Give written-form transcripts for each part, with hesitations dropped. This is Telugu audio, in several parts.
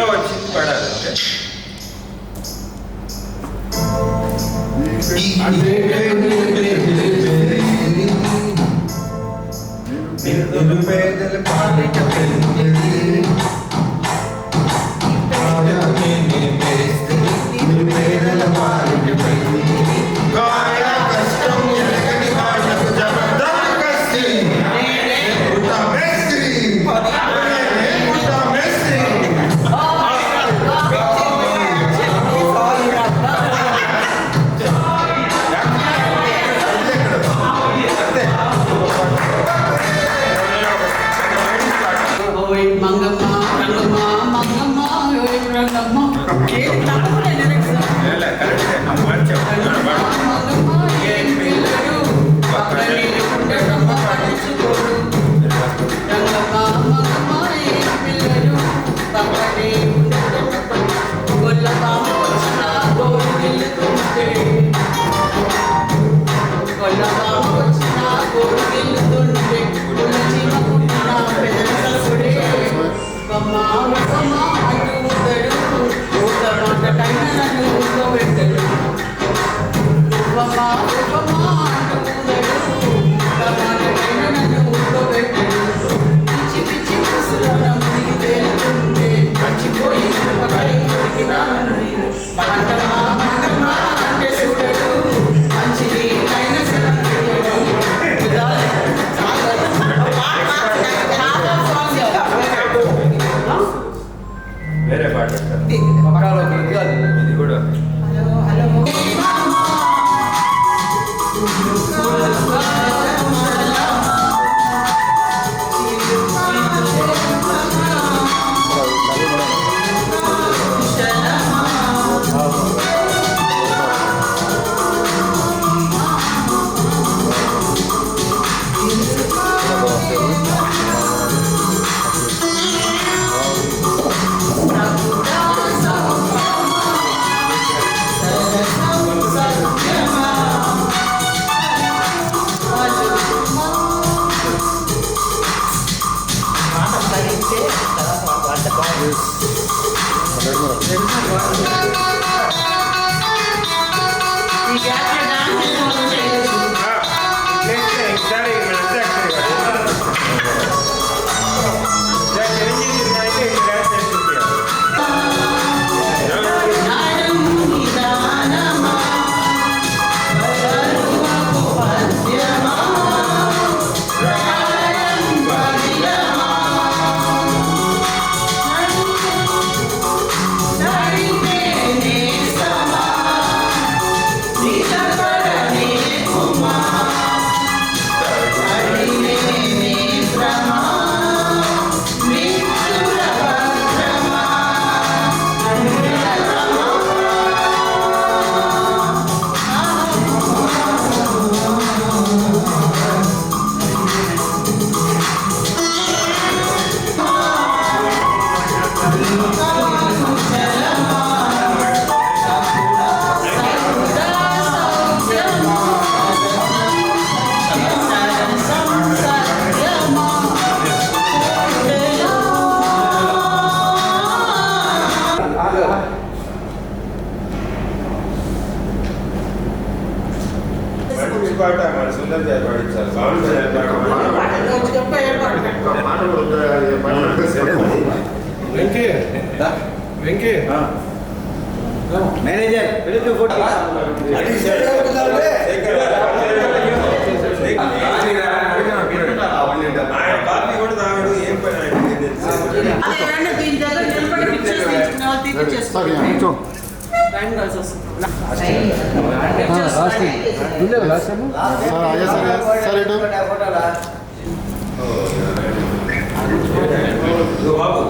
వచ్చింది పడాలి. పేదల పాలిట పేదల పాలిట కష్టం ఎరగని వాళ్ళకు జబర్దస్త్ వేరే పాట ఇది కూడా పాట మన సుందర్ గారు పాడించారు. వెంకీ మేనేజర్ కూడా తాగడు. ఏం పని బాబు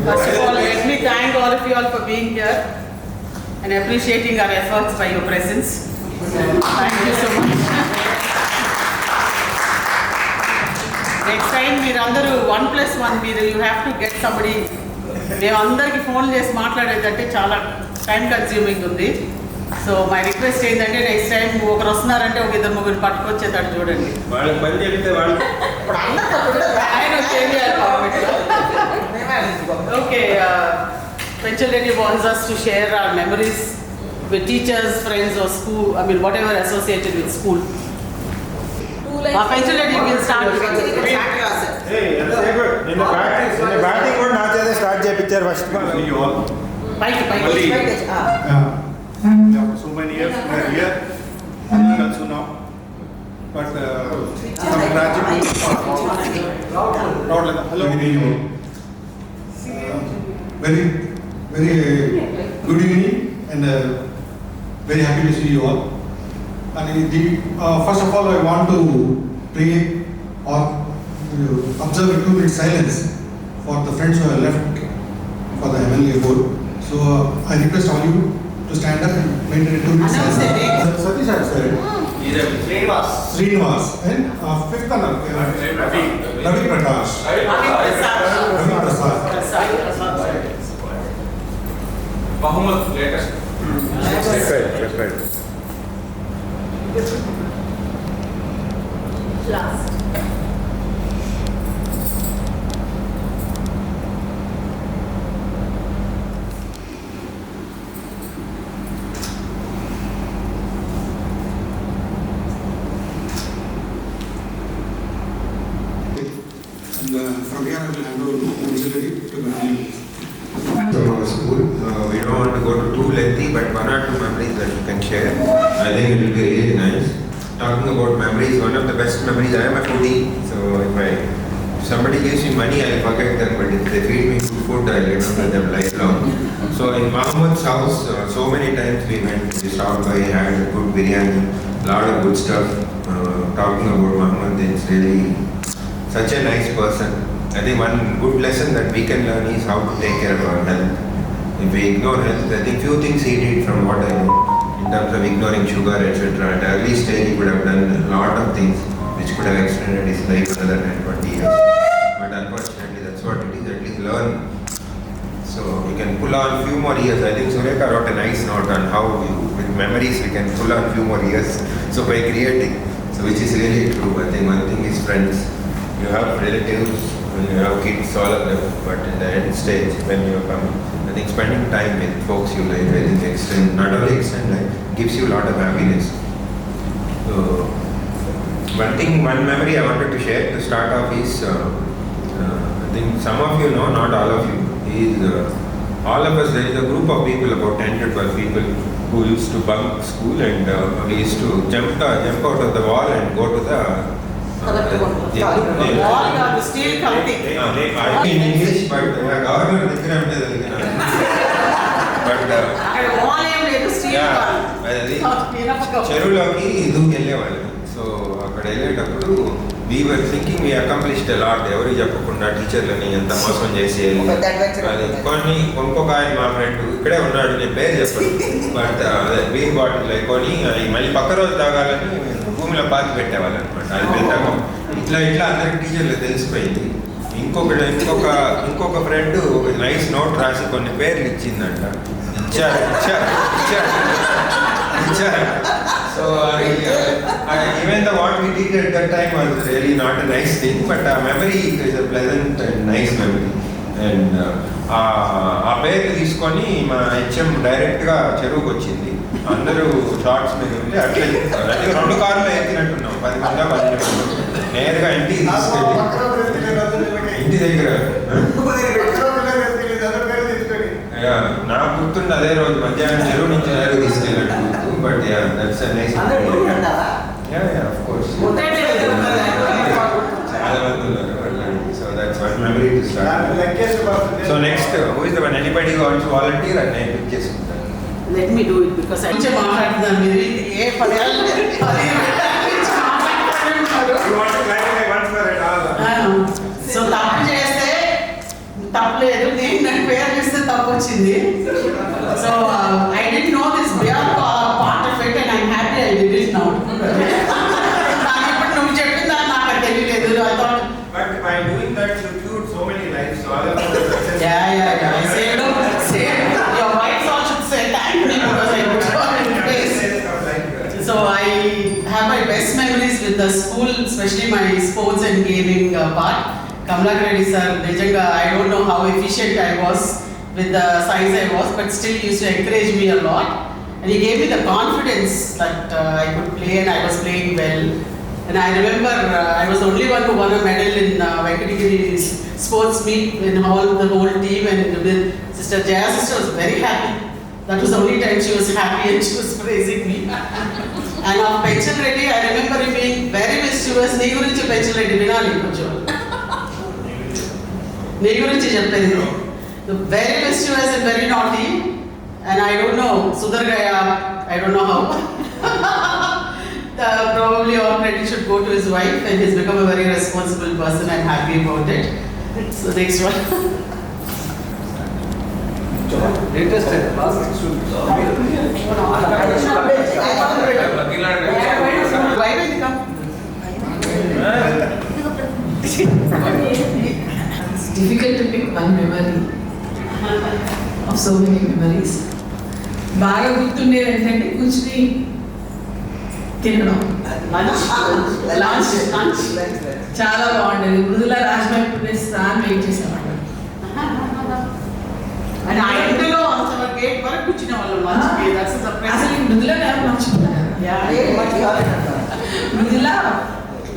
First of all, let me thank all of you all for being here and appreciating our efforts by your presence. Thank you so much. Next time మీరందరూ 1+1 మీరు you have to get somebody. మేము అందరికి ఫోన్ చేసి మాట్లాడేదంటే చాలా టైం కన్స్యూమింగ్ ఉంది. సో మై రిక్వెస్ట్ ఏంటంటే నెక్స్ట్ టైం ఒకరు వస్తున్నారంటే ఒక ఇద్దరు ముగ్గురు పట్టుకొచ్చేటట్టు చూడండి. వాళ్ళకి పని చెప్తే వాళ్ళు okay, Penchalreddy wants us to share our memories with teachers, friends or school, I mean whatever associated with school. Penchalreddy will start with నిన్న బ్యాటింగ్ కూడా నా చేత స్టార్ట్ చేయించారు first. So many years we are here, also now, but some tragedy. Hello. Very good evening and very happy to see you all. And first of all, I want to pray or observe a 2 minute silence for the friends who have left for the heavenly abode. So I request all you to stand up and maintain a 2 minute silence. Satish, sir. Srinivas, and fifth one, Ravi Prakash. Ravi Prasad. Muhammad latest. చెప్పాడు Last. And from here I will hand over to Anjali to continue. From our school, we don't want to go to too lengthy, but one or two memories that you can share. I think it will be really nice. Talking about memories, one of the best memories, I am a foodie, so if somebody gives me money, I'll forget them, but if they feed me good food, I'll remember them lifelong. So in Muhammad's house, so many times we went, we stopped by, had a good biryani, lot of good stuff. Talking about Muhammad, it's really such a nice person. I think one good lesson that we can learn is how to take care of our health. If we ignore health, I think few things he did from what I know, in terms of ignoring sugar, etc. At early stage, he could have done a lot of things which could have extended his life another 10, 20 years. But unfortunately, that's what it is. At least learn. So we can pull on few more years. I think Surekha wrote a nice note on how with memories we can pull on few more years. So by creating, so which is really true. I think one thing is friends. You have relatives, you have kids, all of them, but in the end stage, when you come, I think spending time with folks you like, I think extend, not only extend life, gives you a lot of happiness. So, one memory I wanted to share to start off is, I think some of you know, not all of you, all of us, there is a group of people, about 10 to 12 people, who used to bunk school and we used to jump out of the wall and go to the the steel company. I in English, but government but Wall ఏం లేదు, steel wall. చెరువులోకి దూకి వెళ్ళేవాళ్ళు. సో అక్కడ వెళ్ళేటప్పుడు we were thinking we accomplished a lot. ఎవరికి చెప్పకుండా టీచర్లని ఎంత మోసం చేసి అది కొన్ని ఇంకొక ఆయన మా ఫ్రెండ్ ఇక్కడే ఉన్నాడు, నేను పేరు చెప్పాను, బట్ బీర్ బాటిల్ కొని అది మళ్ళీ పక్క రోజు తాగాలని భూమిలో పాతి పెట్టేవాళ్ళు అనమాట. అది పెట్టాము ఇట్లా అందరికి టీచర్లు తెలిసిపోయింది. ఇంకొక ఫ్రెండ్ ఒక నైస్ నోట్ రాసి కొన్ని పేర్లు ఇచ్చిందంట. ఇచ్చారు. So even the what we did at that time was really not a nice thing, but our memory is a pleasant and nice memory. And ఆ పేరు తీసుకొని మా హెచ్ఎం డైరెక్ట్గా చెరువుకి వచ్చింది. అందరూ షార్ట్స్ మీద ఉంటే అట్లా 2 కార్లు ఎక్కినట్టున్నాం, 10 మంది 12 మంది నేరుగా ఇంటికి తీసుకెళ్ళి ఇంటి దగ్గర నాకు గుర్తుండే అదే రోజు మధ్యాహ్నం చెరువు నుంచి నేరుగా తీసుకెళ్ళినట్టు గుర్తు. But that's nice. Of course చాలా మంది ఉన్నారు. So that's one memory to start. So next who is the one anybody wants volunteer అని నేను పిక్ చేసుకుంటాను. Let me do it because I just మాట్లాడుతున్నాను. మీరు ఏ 10 ఏళ్ళ సో తప్పు చేస్తే తప్పలేదు, నేను నాకు పేరు చేస్తే తప్పు వచ్చింది. So I didn't know this bear part of it and I'm happy I did it now. నాకు ఇప్పుడు నువ్వు చెప్పిన దాన్ని నాకు తెలియలేదు. I thought But by doing that you cured so many lives. So all of us your wife also should say thank me because I put her in place. So I have my best memories with the school, especially my sports and gaming part. Kamala Reddy sir, Nijanga, I don't know how efficient I was with the size I was, but still he used to encourage me a lot. And he gave me the confidence that I could play and I was playing well. And I remember I was the only one who won a medal in Venkatagiri sports meet in the whole team, and Sister Jaya sister was very happy. That was the only time she was happy and she was praising me. And of Penchan Reddy, I remember him being very mischievous. Nee gurinchi Penchan Reddy vinali koncham. Nee gurinchi cheppedi. Very mischievous and very naughty. And I don't know, Sudhar Gaya, I don't know how. Probably all credit should go to his wife, and he's become a very responsible person. I'm happy about it. So next one. Latest last It's difficult to pick one memory of so many memories. బాగా గుర్తుండేది ఏంటంటే కూర్చుని తినడం, లంచ్ చాలా బాగుండేది. మృదుల రాజమై రాని వెయిట్ చేసేవాళ్ళం. అండ్ ఆ ఇంటిలో అసలు గేట్ వరకు కూర్చునే వాళ్ళు లంచ్కి. That's surprise. అసలు ఈ మృదుల నేను మర్చిపోయాను. మృదుల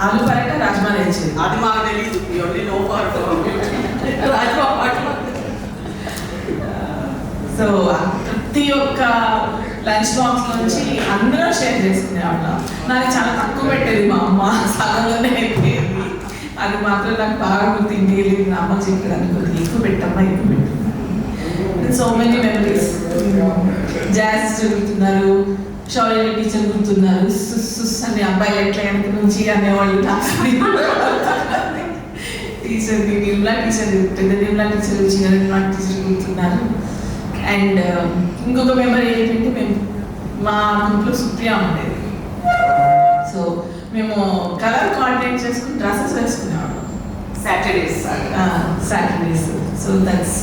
ఆలు పరాట రాజ్మా తెచ్చేది. అది మాకు తెలియదు. ఓన్లీ నో ఫర్ రాజ్మా పాట. సో ప్రతి ఒక్క లంచ్ బాక్స్ నుంచి అందరూ షేర్ చేసుకునేవాళ్ళం. నాకు చాలా తక్కువ పెట్టేది మా అమ్మ, సగంలోనే అయిపోయేది. అది మాత్రం నాకు బాగా గుర్తు. ఇంటికి వెళ్ళి మా అమ్మ చెప్పడానికి కొద్దిగా ఎక్కువ పెట్టమ్మా, ఎక్కువ పెట్టమ్మా. So many memories. జాజ్ గుర్తున్నారు, షౌర్య టీచర్ గుర్తున్నారు. సుస్ అనే అబ్బాయిలు ఎట్లా వెనక నుంచి అనేవాళ్ళు. టీచర్ నిర్మలా టీచర్, పెద్ద నిర్మలా టీచర్, చిన్న నిర్మలా టీచర్ గుర్తున్నారు. అండ్ ఇంకొక మెమరీ ఏంటంటే మేము మా గ్రూప్లో సుప్రియ ఉండేది. సో మేము కలర్ కోఆర్డినేట్ చేసుకుని డ్రెస్సెస్ వేసుకునేవాళ్ళం Saturdays. So that's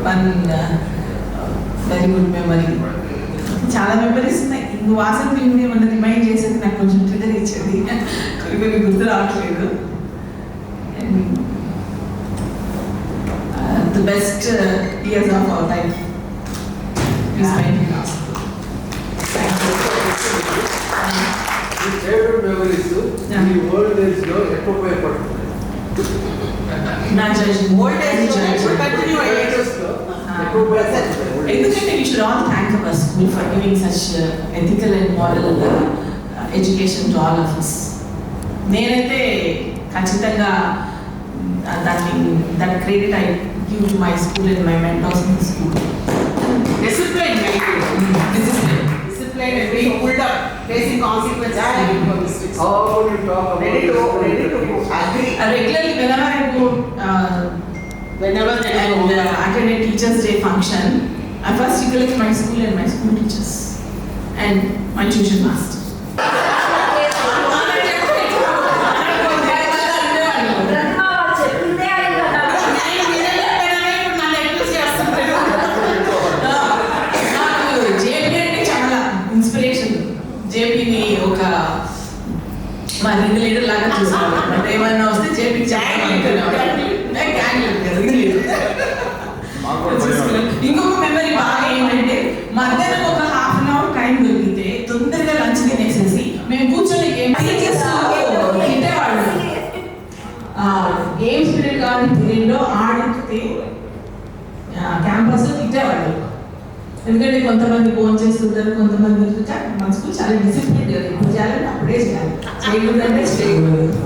one very good memory. చాలా మెమరీస్ ఉన్నాయి. ఇంకో వాసన తిండి మన రిమైండ్ చేసేది నాకు కొంచెం ట్రిగర్ ఇచ్చేది. కొన్ని గుర్తు రావట్లేదు. The best years of our life. ఈ ఫేవరెట్ మెమరీస్ ఈ ఓల్డ్ డేస్ లో ఎక్కువ ఉపయోగపడుతుంది. ఎందుకంటే we should all thank our school for giving such ethical and moral education to all of us. నేనైతే ఖచ్చితంగా that credit I give to my school and my mentors in the school. Discipline and being pulled up, facing consequences. How you talk about Ready to agree. Regularly whenever I go Whenever they and attend a Teachers' Day function, I first recollect my school and my school teachers and my tuition master. జేపీని ఒక మా రింగ్ లీడర్ లాగా చూసాను. అంటే ఏమన్నా వస్తే జేపీ ఇంకొక మెమరీ బాగా ఏంటంటే మధ్యాహ్నం ఒక హాఫ్ అన్ అవర్ టైం దొరికితే తొందరగా లంచ్ తినేసేసి మేము కూర్చొని తింటేవాళ్ళు. గేమ్స్ పీరియడ్ కానీ పీరియడ్లో ఆడితే క్యాంపస్ తిట్టేవాళ్ళు. ఎందుకంటే కొంతమంది ఫోన్ చేస్తుంటారు, కొంతమంది మన స్కూల్ చాలా డిసిప్లిన్. ఇప్పుడు చేయాలంటే అప్పుడే చేయాలి, చేయకూడదంటే చేయకూడదు.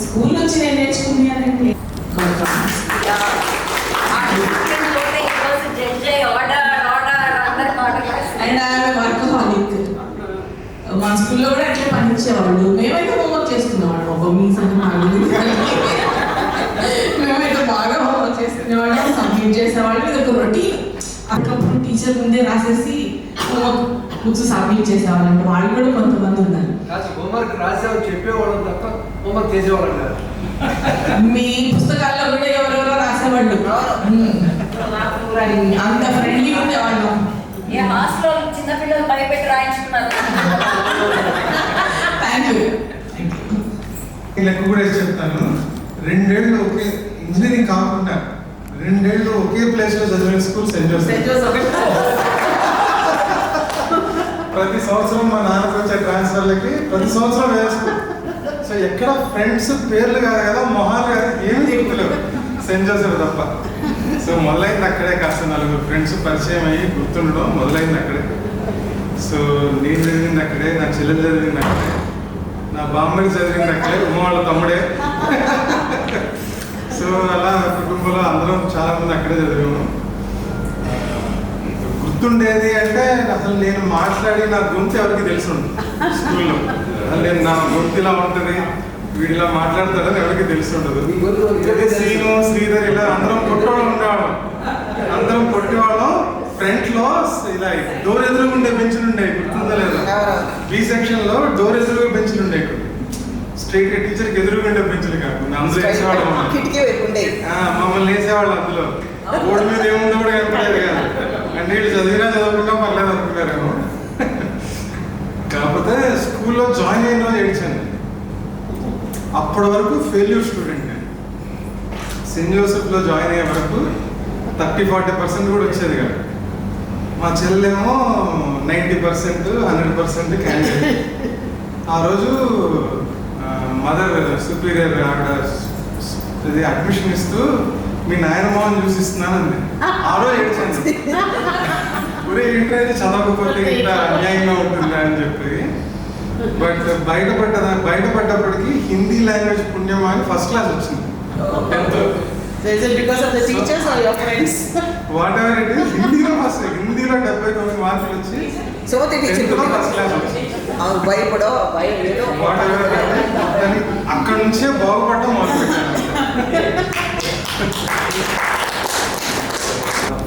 స్కూల్ నుంచి నేను నేర్చుకున్నానంటే అండ్ ఆమె వర్కహాలిక్. మా స్కూల్లో కూడా అట్లే పనిచేవాళ్ళు. మేమైతే హోంవర్క్ చేసుకునేవాళ్ళం. ఒక మీ మేమైతే బాగా హోంవర్క్ చేసుకునేవాళ్ళం, సబ్మిట్ చేసేవాళ్ళం. ఇది ఒక రొటీన్. అప్పుడు టీచర్ ముందే రాసేసి బుక్స్ సబ్మిట్ చేసేవాళ్ళంటే వాళ్ళు కూడా కొంతమంది ఉన్నారు. హోంవర్క్ రాసేవాళ్ళు చెప్పేవాళ్ళం తప్ప హోంవర్క్ చేసేవాళ్ళం కాదు. మీ పుస్తకాల్లో కూడా ఎవరెవరో రాసేవాళ్ళు. అంత ఫ్రెండ్లీ ఉండేవాళ్ళు. హాస్టల్ చిన్నపిల్లలు భయపెట్టి రాయించుకున్నారు. Thank you. లెక్క కూడా చెప్తాను. 2 ఏళ్ళు ఒకే ఇంజనీరింగ్ కాకుండా 2 ఏళ్ళు ఒకే ప్లేస్ లో చదివిన స్కూల్ సెయింట్ జోసెఫ్. ప్రతి సంవత్సరం మా నాన్నకు వచ్చే ట్రాన్స్ఫర్లకి ప్రతి సంవత్సరం వేరే స్కూల్. సో ఎక్కడ ఫ్రెండ్స్ పేర్లు కాదు కదా, మొహాలు కాదు, ఏమి గుర్తులేవు, సెయింట్ జోసెఫ్ తప్ప. సో మొదలైంది అక్కడే. కాస్త 4 ఫ్రెండ్స్ పరిచయం అయ్యి గుర్తుండడం మొదలైంది అక్కడే. సో నేను చదివింది అక్కడే, నా చెల్లెలు చదివింది అక్కడే, నా బామ్మడి చదివింది అక్కడే, ఉమ్మ వాళ్ళ తమ్ముడే. సో అలా కుటుంబంలో అందరం చాలా మంది అక్కడే చదివాము. గుర్తుండేది అంటే అసలు నేను మాట్లాడి నా గొంతు ఎవరికి తెలుసుండు స్కూల్లో. నేను నా గొంతు ఇలా ఉంటుంది, వీడిలా మాట్లాడతాడని ఎవరికి తెలుసుండదు. శ్రీను, శ్రీధర్ ఇలా అందరం కొట్టేవాళ్ళం ఉండేవాళ్ళం. అందరం కొట్టేవాళ్ళం. ఫ్రంట్ లో ఇలా డోర్ ఎదురుగా ఉండే బెంచ్లు ఉండేవి, గుర్తుందా లేదా? బి సెక్షన్ లో డోర్ ఎదురుగా బెంచ్లు ఉండేవి. స్ట్రైట్ టీచర్కి ఎదురుగుండే బెంచ్లు కాకుండా అందరూ వేసేవాళ్ళం కిటికీ వైపు ఉండేది. మమ్మల్ని వేసేవాళ్ళు అందులో బోర్డు మీద ఏముందో కూడా కనపడేది కాదు. అంటే వీళ్ళు చదివినా చదవకుండా పర్లేదు అనుకున్నారేమో. కాకపోతే స్కూల్లో జాయిన్ అయిన రోజు ఏడ్చాను. అప్పటి వరకు ఫెయిల్యూర్ స్టూడెంట్ నేను. సెయింట్ జోసెఫ్లో జాయిన్ అయ్యే వరకు 30-40% కూడా వచ్చేది కాదు. మా చెల్లెమో 90%, 100% క్యాండిడేట్. ఆ రోజు మదర్ సుపీరియర్ అక్కడ ఇది అడ్మిషన్ ఇస్తూ మీ నాయనమ్మని చూసిస్తున్నానండి. ఆ రోజు ఏడ్చాను. ఒరే ఏంటంటే చదవకపోతే ఇంత అన్యాయంగా ఉంటుందా అని చెప్పి. బట్ బయటపడ్డప్పటికి హిందీ లాంగ్వేజ్ పుణ్యమా అని ఫస్ట్ క్లాస్ వచ్చింది. 10th. So is it because of the teachers or your friends? Whatever it is, హిందీలో 79 మార్కులు వచ్చి సుమతి టీచర్ ఫస్ట్ క్లాస్ వచ్చింది. భయపడో భయం ఏదో అక్కడ నుంచే బాగుపడడం మొదలుపెట్టాను.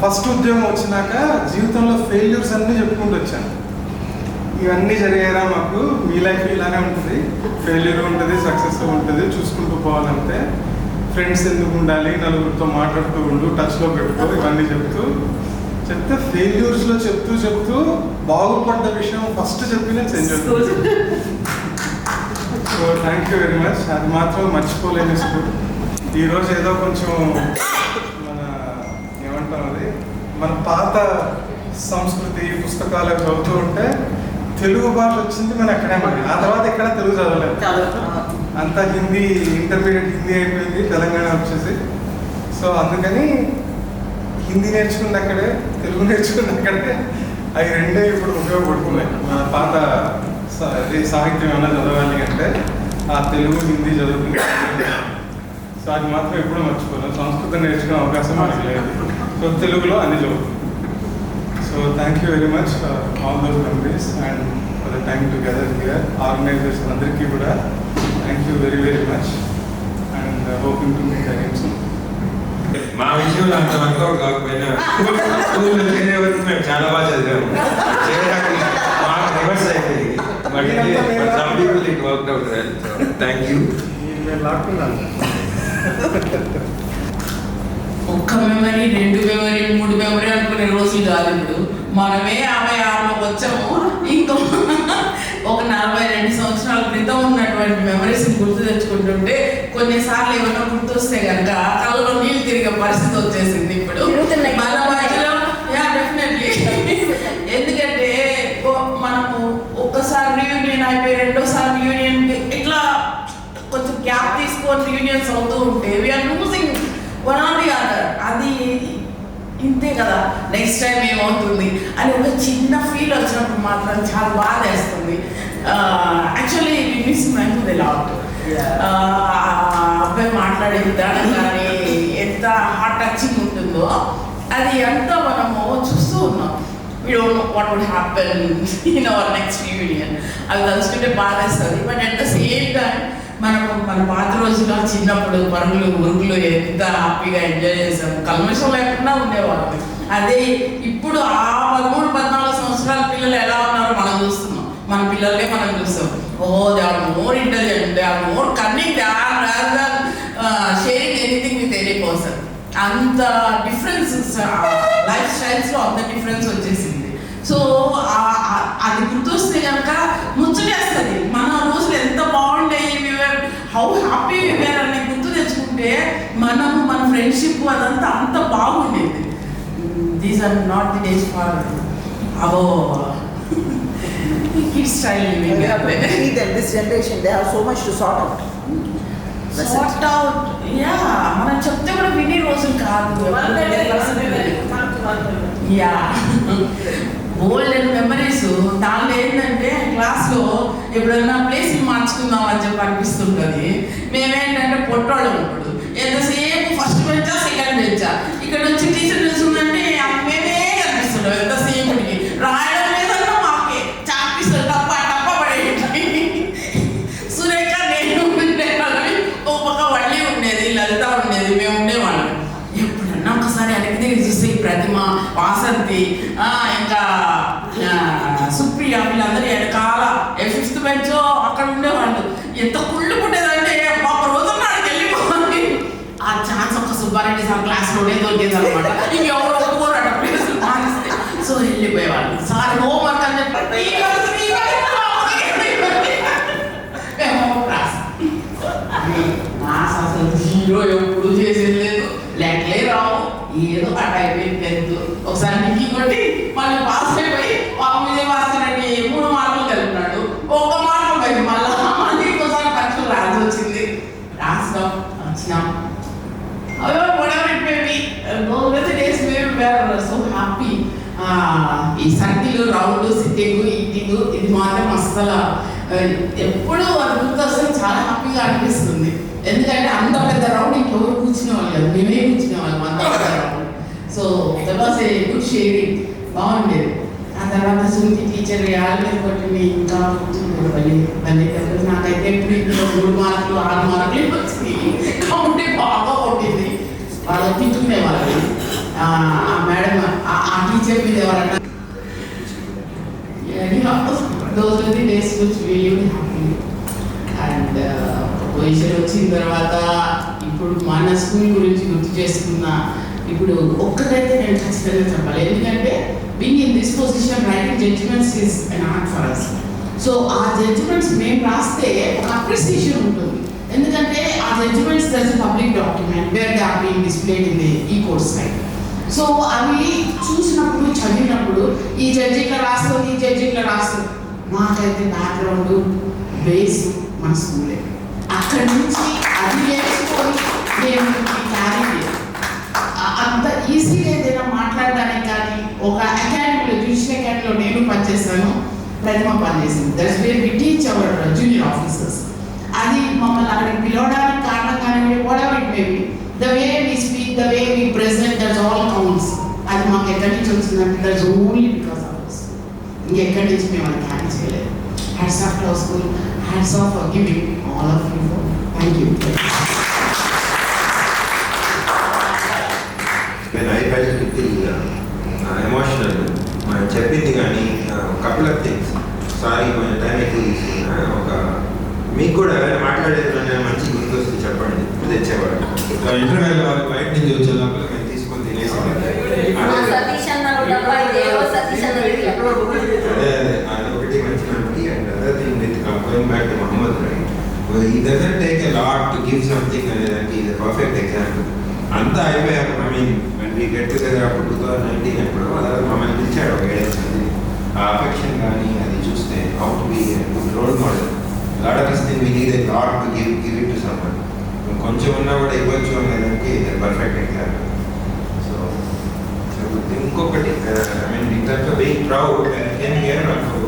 ఫస్ట్ ఉద్యోగం వచ్చినాక జీవితంలో ఫెయిల్యూర్స్ అన్నీ చెప్పుకుంటూ వచ్చాను. ఇవన్నీ జరిగారా మాకు, మీ లైఫ్ ఇలానే ఉంటుంది, ఫెయిల్యూర్ ఉంటుంది, సక్సెస్ ఉంటుంది, చూసుకుంటూ పోవాలంటే ఫ్రెండ్స్ ఎందుకు ఉండాలి, నలుగురితో మాట్లాడుతూ ఉండు, టచ్లో పెట్టుకో, ఇవన్నీ చెప్తే ఫెయిల్యూర్స్లో చెప్తూ బాగుపడ్డ విషయం ఫస్ట్ చెప్పి నేను send. So thank you very much. అది మాత్రం మర్చిపోలేని స్కూల్. ఈరోజు ఏదో కొంచెం మన ఏమంటాం అది మన పాత సంస్కృతి పుస్తకాలు చదువుతూ ఉంటే తెలుగు భాష వచ్చింది మన అకాడమీ. ఆ తర్వాత ఎక్కడ తెలుగు చదవలేదు. అంతా హిందీ, ఇంటర్మీడియట్ హిందీ అయిపోయింది తెలంగాణ వచ్చేసి. సో అందుకని హిందీ నేర్చుకున్న అక్కడే, తెలుగు నేర్చుకున్న అక్కడే, అవి రెండే ఇప్పుడు ఉపయోగపడుతున్నాయి. మన పాత సాహిత్యం ఏమైనా చదవాలి అంటే ఆ తెలుగు హిందీ చదువుకుంటే. సో అది మాత్రం ఎప్పుడూ మర్చిపోలేం. సంస్కృతం నేర్చుకునే అవకాశం మనకి లేదు. సో తెలుగులో అన్ని చదువుతుంది. So thank you very much all those memories and for the time together here. Organisers అందరికీ కూడా thank you very very much and hoping to meet again soon. మా విషయంలో అంత వర్కౌట్ కాకపోయినా స్కూల్లో చేరే వరకు మేము చాలా బాగా చదివాము. చేయడానికి మాకు రివర్స్ అయిపోయింది. But some people it worked out well. So thank you. నేను లాక్కున్నాను. ఒక్క మెమరీ, 2 మెమరీ, 3 మెమరీ అనుకునే రోజులు కాదు ఇప్పుడు. మనమే 56లో వచ్చాము. ఇంకో ఒక 42 సంవత్సరాల క్రితం ఉన్నటువంటి మెమరీస్ గుర్తు తెచ్చుకుంటుంటే కొన్నిసార్లు ఏమైనా గుర్తొస్తే కనుక కళ్ళలో నీళ్ళు తిరిగే పరిస్థితి వచ్చేసింది ఇప్పుడు మన మధ్యలో. డెఫినెట్లీ. ఎందుకంటే మనము ఒక్కసారి రీయూనియన్ అయిపోయి రెండోసారి రీయూనియన్ ఇట్లా కొంచెం గ్యాప్ తీసుకొని రీయూనియన్స్ అవుతూ ఉంటే we are losing one or the other. అది ఇంతే కదా, నెక్స్ట్ టైం ఏమవుతుంది అని ఒక చిన్న ఫీల్ వచ్చినప్పుడు మాత్రం చాలా బాధ వేస్తుంది. Actually miss mind lot. అబ్బాయి మాట్లాడే విధానం కానీ ఎంత హార్ట్ టచింగ్ ఉంటుందో అది అంతా మనము చూస్తూ ఉన్నాం. We don't know what would happen in our next union. అవి తలుచుకుంటే బాధ వేస్తుంది. But at the same time మనము మన పాత రోజుల్లో చిన్నప్పుడు పరుగులు ఉరుగులు ఎంత హ్యాపీగా ఎంజాయ్ చేసాము, కల్మషం లేకుండా ఉండేవాళ్ళు. అదే ఇప్పుడు ఆ 13-14 సంవత్సరాల పిల్లలు ఎలా ఉన్నారో మనం చూస్తున్నాం. మన పిల్లలే మనం చూస్తాం. They are more intelligent, they are more cunning, they are rather than sharing anything with any person. అంత డిఫరెన్స్ లైఫ్ స్టైల్స్లో అంత డిఫరెన్స్ వచ్చేసింది. సో అది గుర్తొస్తే కనుక ముచ్చటేస్తుంది. మన రోజులు ఎంత బాగుండేవి, హౌ హ్యాపీ వేర్ అని గుర్తు తెచ్చుకుంటే మనము మన ఫ్రెండ్షిప్ అదంతా అంత బాగుండేది. These are not the days for our kids style living. This generation, they have so much to sort out. Sort out, yeah. మనం చెప్తే కూడా వినే రోజులు కాదు. Golden memories. దాంట్లో ఏంటంటే క్లాస్లో ఎప్పుడైనా ప్లేస్ మార్చుకుందాం అని చెప్పి అనిపిస్తుంటుంది. మేమేంటంటే పొట్టోళ్ళం. ఇప్పుడు ఎంతసేపు ఫస్ట్ బెంచా సెకండ్ బెంచా, ఇక్కడ వచ్చి టీచర్ చూస్తుందంటే మేమే కనిపిస్తుంటాం. ఎంతసేపటికి రాయడం లేదన్నా మాకే చాపిస్తారు తప్ప తప్ప పడేటి. సురేఖ నేను ఉండేవాళ్ళని, ఓ పక్క వల్లి ఉండేది, లలిత ఉండేది, మేము ఉండేవాళ్ళం. ఎప్పుడన్నా ఒకసారి వెనక్కి దగ్గర చూస్తే ప్రతిమ, వాసంతి, ఇంకా సుప్రియ, వీళ్ళందరూ వెనకాల 5th బెంచ్ అక్కడ ఉండేవాళ్ళు. ఎంత కుళ్ళు ఏమంటే సార్ క్లాస్లోనే దొరికేది అనమాట. ఇంకెవరు ఒప్పుకోరట ప్లేసులు మారిస్తే. సో వెళ్ళిపోయేవాళ్ళు. సార్ హోంవర్క్ అని చెప్పి క్లాస్ అసలు హీరో ఎప్పుడు చేసేది లేదు. లెక్కలే రావు, ఏదో అట్ అయిపోయింది 10th. ఒకసారి నిక్కి కొట్టి మళ్ళీ పాస్ అయిపోయి విజయ భాస్కర్ రెడ్డి 3 మార్కులు కలిపినాడు. 1 మార్కు పోయింది. మళ్ళీ ఇంకోసారి పరీక్షలు రాసి వచ్చింది. రాసినాం, వచ్చినాం. whatever it may be, those days we were so happy. ఈ సర్కిల్ రౌండ్ సిట్టింగ్ ఈటింగ్ ఇది మాత్రం అసలు ఎప్పుడు అది గుర్తొస్తే చాలా హ్యాపీగా అనిపిస్తుంది. ఎందుకంటే అంత పెద్ద రౌండ్ ఇంకెవరు కూర్చునే వాళ్ళు కాదు, మేమే కూర్చునే వాళ్ళం అంత పెద్ద round. So that was a good sharing, బాగుండేది. ఆ తర్వాత సునీతి టీచర్ యాళ్ళు కొట్టింది, ఇంకా కూర్చున్నారు మళ్ళీ మళ్ళీ. నాకైతే ఇప్పుడు ఇంట్లో 3 మార్కులు 6 మార్కులు వచ్చినాయి. కాబట్టి బాగా కొట్టింది. వాళ్ళు తిట్టుకునే వాళ్ళు. ఆ మేడం ఆ టీచర్ మీద ఎవరన్నా those were the days which we lived happily. And position వచ్చిన తర్వాత ఇప్పుడు మన స్కూల్ గురించి గుర్తు చేసుకున్నా. ఇప్పుడు ఒక్కటైతే నేను ఖచ్చితంగా చెప్పాలి, ఎందుకంటే being in this position writing judgements is an art for us. So ఆ జడ్జిమెంట్స్ మేము రాస్తే ఒక అప్రిసియేషన్ ఉంటుంది. ఎందుకంటే ఆ judgements that's public document where they are being displayed in the e-courts site. So అవి చూసినప్పుడు చదివినప్పుడు ఈ జడ్జి ఇట్లా రాస్తుంది, ఈ జడ్జి ఇట్లా రాస్తుంది. నాకైతే బ్యాక్గ్రౌండ్ బేస్ మన స్కూలే. అక్కడి నుంచి అది నేర్చుకొని నేను క్యారీ అంత ఈజీగా ఏదైనా మాట్లాడడానికి. కానీ ఒక అకాడమీలో జ్యుడిషియల్ అకాడమీలో నేను పనిచేస్తాను, ప్రతిమ పనిచేసింది. That's where we teach our junior officers. అది మమ్మల్ని అక్కడికి పిలవడానికి కారణం కానీ whatever it may be, the way we speak, the way we present, that's all counts. అది మాకు ఎక్కడి నుంచి వచ్చిందంటే that's only because of us. ఇంకెక్కడి నుంచి మేము అది క్యారీ చేయలేదు. Hats off to our school, hats off for giving all of you. Thank you. When I felt little emotional, చెప్పింది కానీ couple of things. సారీ కొంచెం టైం ఎక్కువ తీసుకున్నా. ఒక మీకు కూడా ఎవరైనా మాట్లాడేది మంచి గుర్తు వస్తుంది చెప్పండి, తెచ్చేవాడు. ఇంటర్వ్యూలో వాళ్ళు బయట నుంచి వచ్చే లోపల మేము తీసుకొని తినేసి అదే ఒకటి మంచి memory. And other thing with going back to Mahammad right, ఈ doesn't take a lot to give something అనేదానికి ఇది పర్ఫెక్ట్ ఎగ్జాంపుల్. అంతా అయిపోయాక I mean when we get together అప్పుడు 2019 అప్పుడు అలా మమ్మల్ని పిలిచాడు ఒక ఏడాది మంది. ఆ అఫెక్షన్ కానీ అది చూస్తే how to be good role model. lot of this thing we need a lot to give it to someone. కొంచెం ఉన్నా కూడా ఇవ్వచ్చు అనేదానికి పర్ఫెక్ట్ ఎగ్జాంపుల్. సో ఇంకొకటి I mean in terms of being proud can hear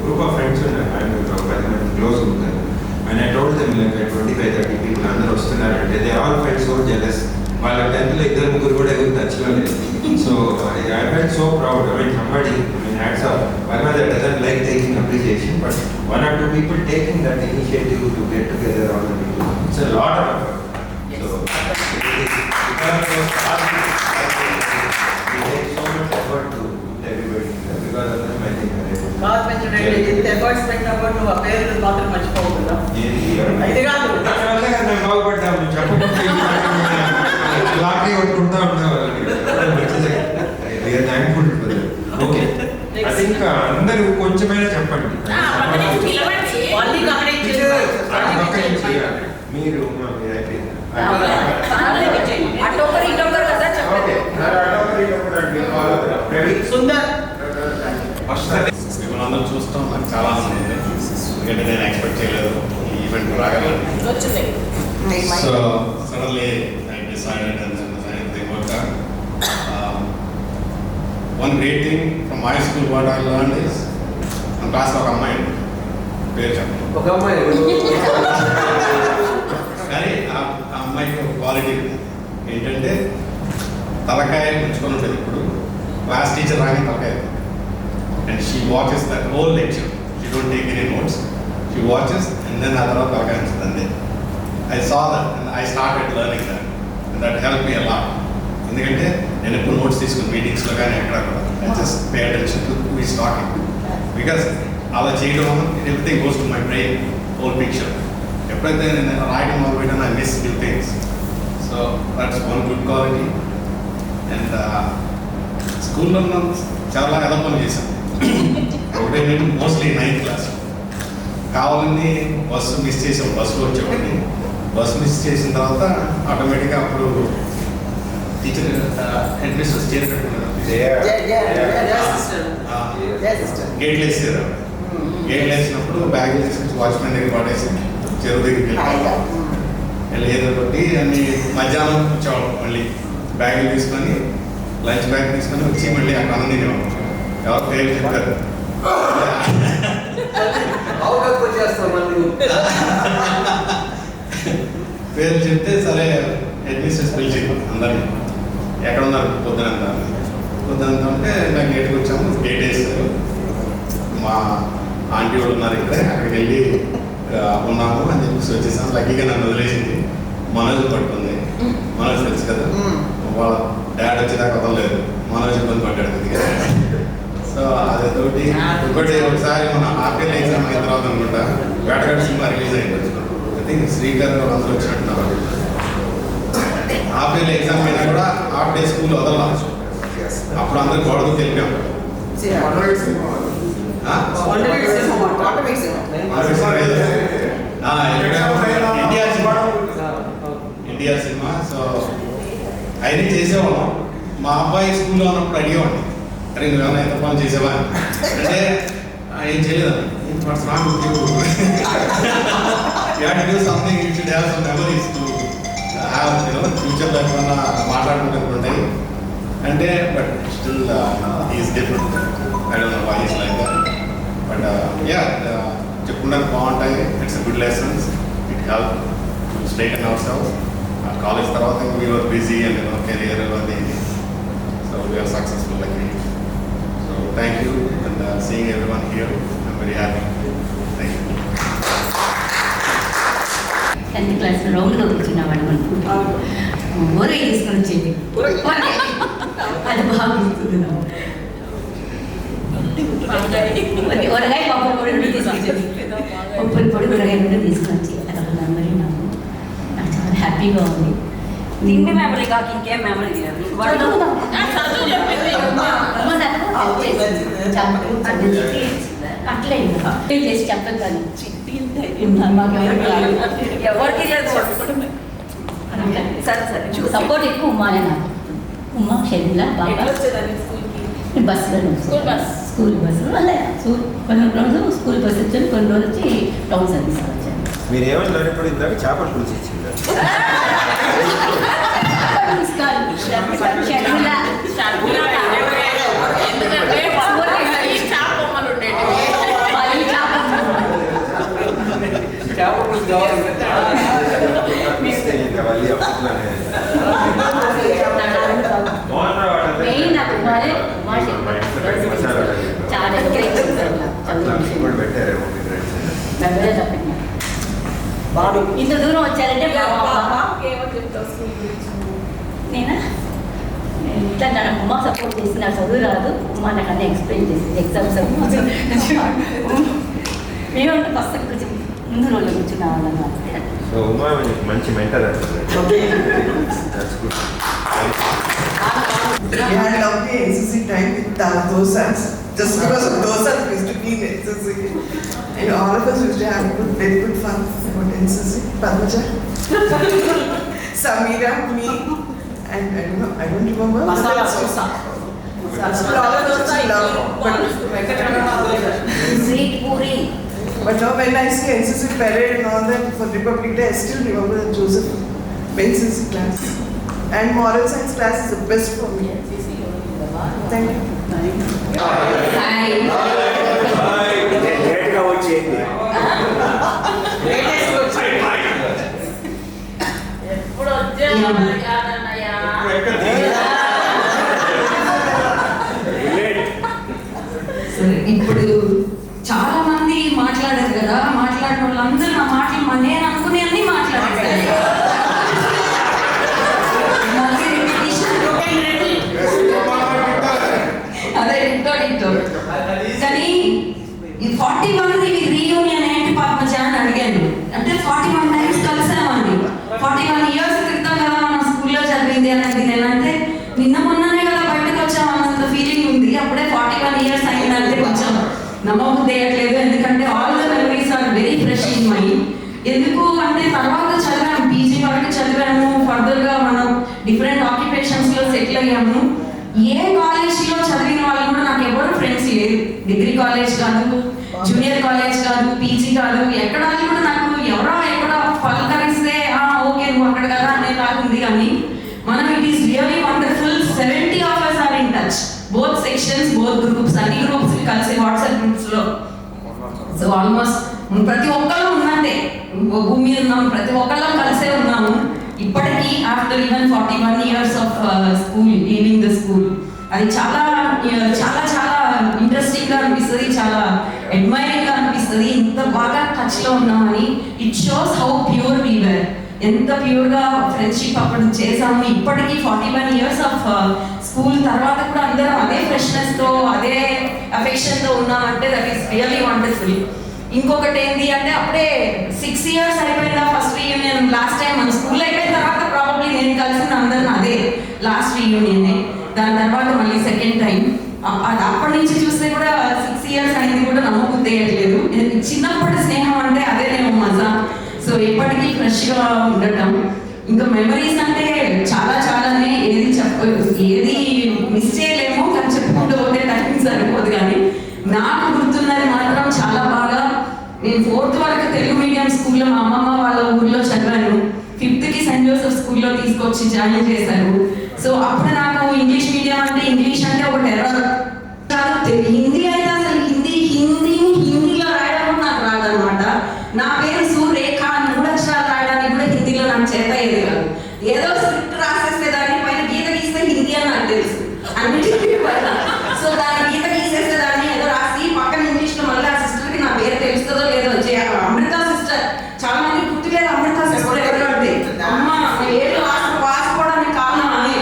group of friends ఉన్నారు, అండ్ 10 మంది క్లోజ్ ఉంటారు. And I told them like 25-30 people అందరూ వస్తున్నారంటే they all felt so jealous. వాళ్ళ 10th లో 2-3 కూడా ఎవరు టచ్లో లేదు. So I felt so proud. I mean somebody, I mean hats off. One that doesn't like taking appreciation, but 1 or 2 people taking that initiative to get together all the people. It's a lot of effort. Yes. So we take so much effort to everybody because of them I think బాగా పెంచడండి. ఇంత ఎఫర్ట్స్ పెట్టినప్పుడు నువ్వు ఆ పేరు మాత్రం మర్చిపోకుండా ఇది కాదు మేము బాగుపడ్డాము చెప్పకుండా లాటరీ కొట్టుకుంటా ఉండేవాళ్ళు. థ్యాంక్ఫుల్. ఓకే, ఐ థింక్ అందరూ కొంచెమైనా చెప్పండి. మీరు సుందర్ మిమ్మల్ని అందరూ చూస్తాం నాకు చాలా ఆనందం ఉంది. ఎందుకంటే నేను ఎక్స్పెక్ట్ చేయలేదు ఈ ఈవెంట్ రాగలను. So suddenly I decided and they work out. One great thing from my school what I learned is మన క్లాస్లో ఒక అమ్మాయి పేరు చెప్పండి. ఒక అమ్మాయి కానీ ఆ అమ్మాయికి ఒక క్వాలిటీ ఏంటంటే తలకాయ ఉంచుకొని ఉంటుంది. ఇప్పుడు క్లాస్ టీచర్ రాగానే తలకాయ, and she watches that whole lecture. She don't take any notes, she watches and then ఆ తర్వాత తలకాయ ఉంచుతుంది అంతే. I saw that and I started learning that and that help me a lot. ఎందుకంటే నేను ఎప్పుడు నోట్స్ తీసుకుని మీటింగ్స్లో కానీ ఎక్కడ కూడా just pay attention to who is talking. Because అలా చేయడం వల్ల everything goes to my brain whole picture. ఎప్పుడైతే నేను రాయడం మొదలుపెట్టానో I miss few things. So that's one good quality. And స్కూల్లో చాలా ఎద పనులు చేశాను. ఒకటేంటంటే మోస్ట్లీ 9th క్లాస్ కావాలని బస్సు మిస్ చేసాం. బస్సులో వచ్చేవాడిని. బస్సు మిస్ చేసిన తర్వాత ఆటోమేటిక్గా అప్పుడు టీచర్ హెడ్ మిస్టర్స్ చీర కట్టుకున్నారు. గేట్లు వేసారు. గేట్లు వేసినప్పుడు బ్యాగ్ తీసుకొచ్చి వాచ్మెన్ దగ్గర పడేసి చెరువు దగ్గరికి వెళ్ళి ఏదో ఒకటి అన్ని మధ్యాహ్నం వచ్చేవాళ్ళం. మళ్ళీ బ్యాగులు తీసుకొని లంచ్ బ్యాగ్ తీసుకొని వచ్చి మళ్ళీ అక్కడ అన్నం తినేవాళ్ళం. ఎవరు పేరు చెప్పారు పేరు చెప్తే సరే హెడ్ మిస్టర్స్ పిలిచి అందరినీ ఎక్కడ ఉన్నారు పొద్దునంతా అంటే నాకు గేట్కి వచ్చాము. గేట్ వేస్తారు. మా ఆంటీ వాళ్ళు ఉన్నారు ఇక్కడ, అక్కడికి వెళ్ళి ఉన్నాము అని చెప్పేసి వచ్చేసాను. లక్కీగా నన్ను వదిలేసింది. మనోజ్ పట్టుకుంది. మనోజ్ తెలుసు కదా, వాళ్ళ డాడ్ వచ్చేదాకా వదలలేదు. మనోజ్ ఇబ్బంది పడ్డాడు కొద్దిగా. సో అదేతోటి ఇంకోటి ఒకసారి మన ఆర్పిఎల్ ఎగ్జామ్ అయిన తర్వాత అనుకుంటా వేటగాడి సినిమా రిలీజ్ అయింది. ఐ థింక్ శ్రీకర్ అందరూ వచ్చినట్టున్నారు. ఆర్పిఎల్ ఎగ్జామ్ అయినా కూడా హాఫ్ డే స్కూల్ వదలాలి. అప్పుడు అందరూ గొడవకు వెళ్ళాం. ఎన్టీఆర్ సినిమా. సో అయినా చేసేవాళ్ళం. మా అబ్బాయి స్కూల్లో ఉన్నప్పుడు అడిగేవాడిని, అరే నువ్వేమైనా ఎంత పని చేసేవా అంటే ఏం చేయలేదు. Something it should have some memories to have ఫ్యూచర్లో ఏమైనా మాట్లాడుకుంటుంటాయి అంటే. But still is different. I don't know why is like that. But yeah చెప్పుకుంటానికి బాగుంటాయి. It's good lessons. It help to straighten our self. College తర్వాత we were busy and career అది. So we are successful like me. So thank you and seeing every one here I'm very happy. Thank you. 10th class రౌండ్లో కూర్చున్నావాడు అనుకుంటా. ఊరే తీసుకొని వచ్చేది. అది బాగా గుర్తున్నాం. ఊరగాయ పప్పు పొడి కూడా తీసుకొచ్చేది. పప్పు పొడి ఊరగాయ కూడా తీసుకొచ్చి అలా మెమరీ నాకు చాలా హ్యాపీగా ఉంది. తిండి మెమరీ కాక ఇంకేం మెమరీ లేదు. అట్లే ఇంకా చేసి చెప్పదు కానీ ఎవరికి లేదు. సరే సరే సపోర్ట్ ఎక్కువ ఉమ్మానే నాకు. ఉమ్మా షెడ్యూలా బాగా బస్సులో స్కూల్ బస్సు అలా కొన్ని రోజులు స్కూల్ బస్సు వచ్చాను, కొన్ని రోజులు వచ్చి టౌన్ సర్వీస్ వచ్చాను. మీరు ఏమన్నారు ఇప్పుడు ఇందాక చేపల పులుసు ఇచ్చింది. చాలా ఇంత దూరం వచ్చారంటే నేనా ఇట్లా నన్ను అమ్మ సపోర్ట్ చేసి నాకు చదువు రాదు, అమ్మ నాకు అన్నీ ఎక్స్ప్లెయిన్ చేసింది. ఎగ్జామ్స్ మేమంటే ఫస్ట్ కొంచెం ముందు రోజులు కూర్చున్న వాళ్ళం. సో ఉమా మంచి mentor We had lovely NCC time with dosas. Just because of dosas, we used to be in NCC. And all of us used to have very good fun about NCC. Padmaja, Samira, me, and I don't remember. Masala dosa. All of us used to love. Sweet puri. But now when I see NCC parade and all that for Republic Day, I still remember the Joseph NCC class. And moral science class is the best for me. Thank you. లేట్గా వచ్చేయండి. ఎప్పుడు వచ్చే ఇప్పుడు చాలా మంది మాట్లాడారు కదా, మాట్లాడిన వాళ్ళందరూ నా మాటలు నేను అనుకునే అన్ని మాట్లాడారు. అదే ఇంటో కానీ ఈ 41 రీయూనియన్ ఏంటి పద్మజ అని అడిగాను. అంటే 41 టైమ్స్ కలిసామండి. 41 ఇయర్స్ క్రితం కదా మన స్కూల్లో చదివింది అని అడిగింది. అంటే నిన్న మొన్ననే కదా బయటకు వచ్చామన్నంత ఫీలింగ్ ఉంది. అప్పుడే 41 years అయిందంటే కొంచెం నమ్మబుద్ధి వేయట్లేదు. ఎందుకంటే all the memories are very fresh in mind. ఎందుకు అంటే తర్వాత చదివాము, పీజీ వరకు చదివాము, ఫర్దర్గా మనం డిఫరెంట్ ఆక్యుపేషన్స్లో సెటిల్ అయ్యాము. ఏ కాలేజ్లో చదివిన వాళ్ళు కూడా నాకు ఎవరు ఫ్రెండ్స్ లేదు. డిగ్రీ కాలేజ్ కాదు, జూనియర్ కాలేజ్ కాదు, పీజీ కాదు, ఎక్కడ కూడా నాకు ఎవరో ఎక్కడ పలకరిస్తే ఓకే నువ్వు అక్కడ కదా అనేలాగా ఉంది. కానీ మనం it is really wonderful. 70 of us are in touch, both sections, both groups, అన్ని గ్రూప్స్ కలిసి వాట్సాప్ గ్రూప్స్లో. సో ఆల్మోస్ట్ ప్రతి ఒక్కళ్ళు ఉన్నట్టే భూమి మీద ఉన్నాం, ప్రతి ఒక్కళ్ళం కలిసే ఉన్నాము ఇప్పటికీ. After even 41 years of school, leaving the school, అది చాలా చాలా చాలా ఇంట్రెస్టింగ్గా అనిపిస్తుంది, చాలా అడ్మైరింగ్గా అనిపిస్తుంది. ఇంత బాగా టచ్లో ఉన్నామని it shows how pure we were. ఎంత ప్యూర్గా ఫ్రెండ్షిప్ అప్పుడు చేసాము. ఇప్పటికీ 41 years ఆఫ్ స్కూల్ తర్వాత కూడా అందరం అదే ఫ్రెష్నెస్తో, అదే అఫెక్షన్తో ఉన్నామంటే దట్ ఈస్ రియలీ వండర్ఫుల్. ఇంకొకటి ఏంటి అంటే అప్పుడే 6 years అయిపోయిందా ఫస్ట్ రీయూనియన్. లాస్ట్ టైం మన స్కూల్ అయిపోయిన తర్వాత ప్రాబబ్లీ నేను కలిసిన అందరిని అదే లాస్ట్ రీయూనియనే. దాని తర్వాత మళ్ళీ సెకండ్ టైం. అప్పటి నుంచి చూస్తే కూడా 6 years అయింది కూడా నమ్మబుద్ధి వేయట్లేదు. చిన్నప్పటి స్నేహం అంటే అదేనేమో మజా. సో ఇప్పటికీ ఫ్రెష్గా ఉండటం. ఇంకా మెమరీస్ అంటే చాలా చాలానే, ఏది మిస్ చేయలేము. కానీ చెప్పుకుంటూ పోతే టైం సరిపోదు. కానీ నాకు గుర్తున్నది మాత్రం చాలా బాగా, నేను 4th వరకు తెలుగు మీడియం స్కూల్లో మా అమ్మమ్మ వాళ్ళ ఊర్లో చదివాను. 5th సెయింట్ జోసెఫ్ స్కూల్లో తీసుకొచ్చి జాయిన్ చేశారు. సో అప్పుడు నాకు ఇంగ్లీష్ మీడియం అంటే ఇంగ్లీష్ అంటే ఒక టెర్రర్ కాదు. హిందీ అయితే అసలు హిందీలో రాయడం నాకు రాదనమాట. నా పేరు సురేఖ 3 అక్షరాలు రాయడానికి కూడా హిందీలో నాకు చేత అయ్యేది కాదు. ఏదో స్క్రిప్ట్ రాసేస్తే దాన్ని పైన గీత గీస్తే హిందీ అని నాకు తెలుసు అన్నిటికీ పైన. సో దాన్ని గీత గీసేస్తే దాన్ని ఏదో రాసి పక్కన ఇంగ్లీష్లో మళ్ళీ ఆ సిస్టర్కి నా పేరు తెలుస్తుందో లేదో చేయాలి. అమృత సిస్టర్, చాలా మంది గుర్తులేదు అమృత సిస్టర్ ఎవరు అంటే. అమ్మ ఏళ్ళు వాసుకోవడానికి కారణం అని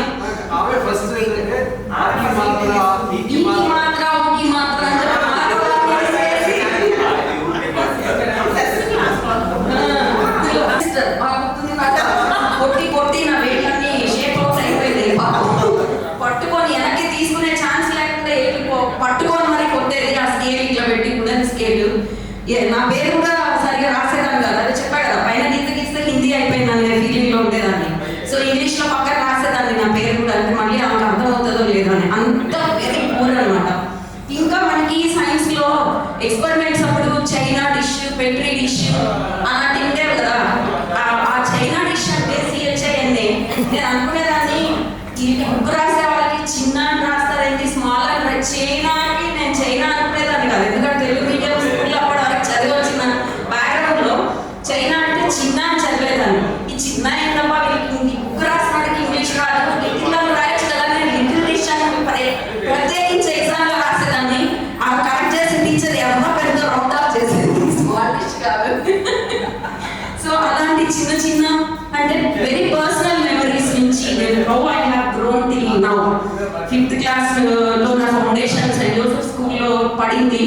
కొట్టి నా వేళ్ళన్నీ షేప్ అవుట్ అయిపోయింది. పట్టుకొని వెనక్కి తీసుకునే ఛాన్స్ లేకుండా ఏళ్ళు పట్టుకొని మరి కొట్టేది. ఆ స్కేల్ ఇట్లా పెట్టి కూడా స్కేల్. నా పేరు కూడా సరిగ్గా రాసేదాన్ని కదా, అదే చెప్పాడు కదా, పైన గీత గీస్తే హిందీ అయిపోయిందని నేను ఫీలింగ్లో ఉండేదాన్ని. సో ఇంగ్లీష్లో పక్కన రాసేదాన్ని నా పేరు కూడా, అంటే మళ్ళీ ఆమెకు అర్థమవుతుందో లేదో అని. అంత వెరీ పూర్ అనమాట. ఇంకా మనకి సైన్స్లో ఎక్స్పెరిమెంట్స్ అప్పుడు చైనా డిష్, పెట్రీ డిష్ అలాంటి ఉండేవి కదా. ఆ చైనా డిష్ అంటే CHINA. నేను అనుకునేదాన్ని ఈ బుక్ రాసే వాళ్ళకి చిన్న అని రాస్తారేంటి, స్మాల్ అని. చైనాకి నేను చైనా అనుకునేదాన్ని కాదు. ఎందుకంటే తెలుగు మీడియం స్కూల్లో అప్పుడు వరకు చదివి వచ్చిన బ్యాక్గ్రౌండ్లో చైనా అంటే చిన్న అని చదివేదాన్ని. ఈ చిన్న ఏంటబ్బా వీళ్ళకి బుక్ రాసిన వాడికి ఇంగ్లీష్ రాదు, లిటిల్లో రాయొచ్చు కదా. నేను లిటిల్ డిష్ అని ప్రత్యేకించి ఎగ్జామ్లో రాసేదాన్ని. ఆ కరెక్ట్ చేసే టీచర్ ఎవరో పెద్ద రౌండ్ ఆఫ్ చేసేది, స్మాల్ డిష్ కాదు. సో అలాంటి చిన్న చిన్న అంటే వెరీ పర్సనల్ మెమరీస్ నుంచి how I have grown till now. 5th క్లాస్లో నా ఫౌండేషన్ సెయింట్ జోసెఫ్ స్కూల్లో పడింది.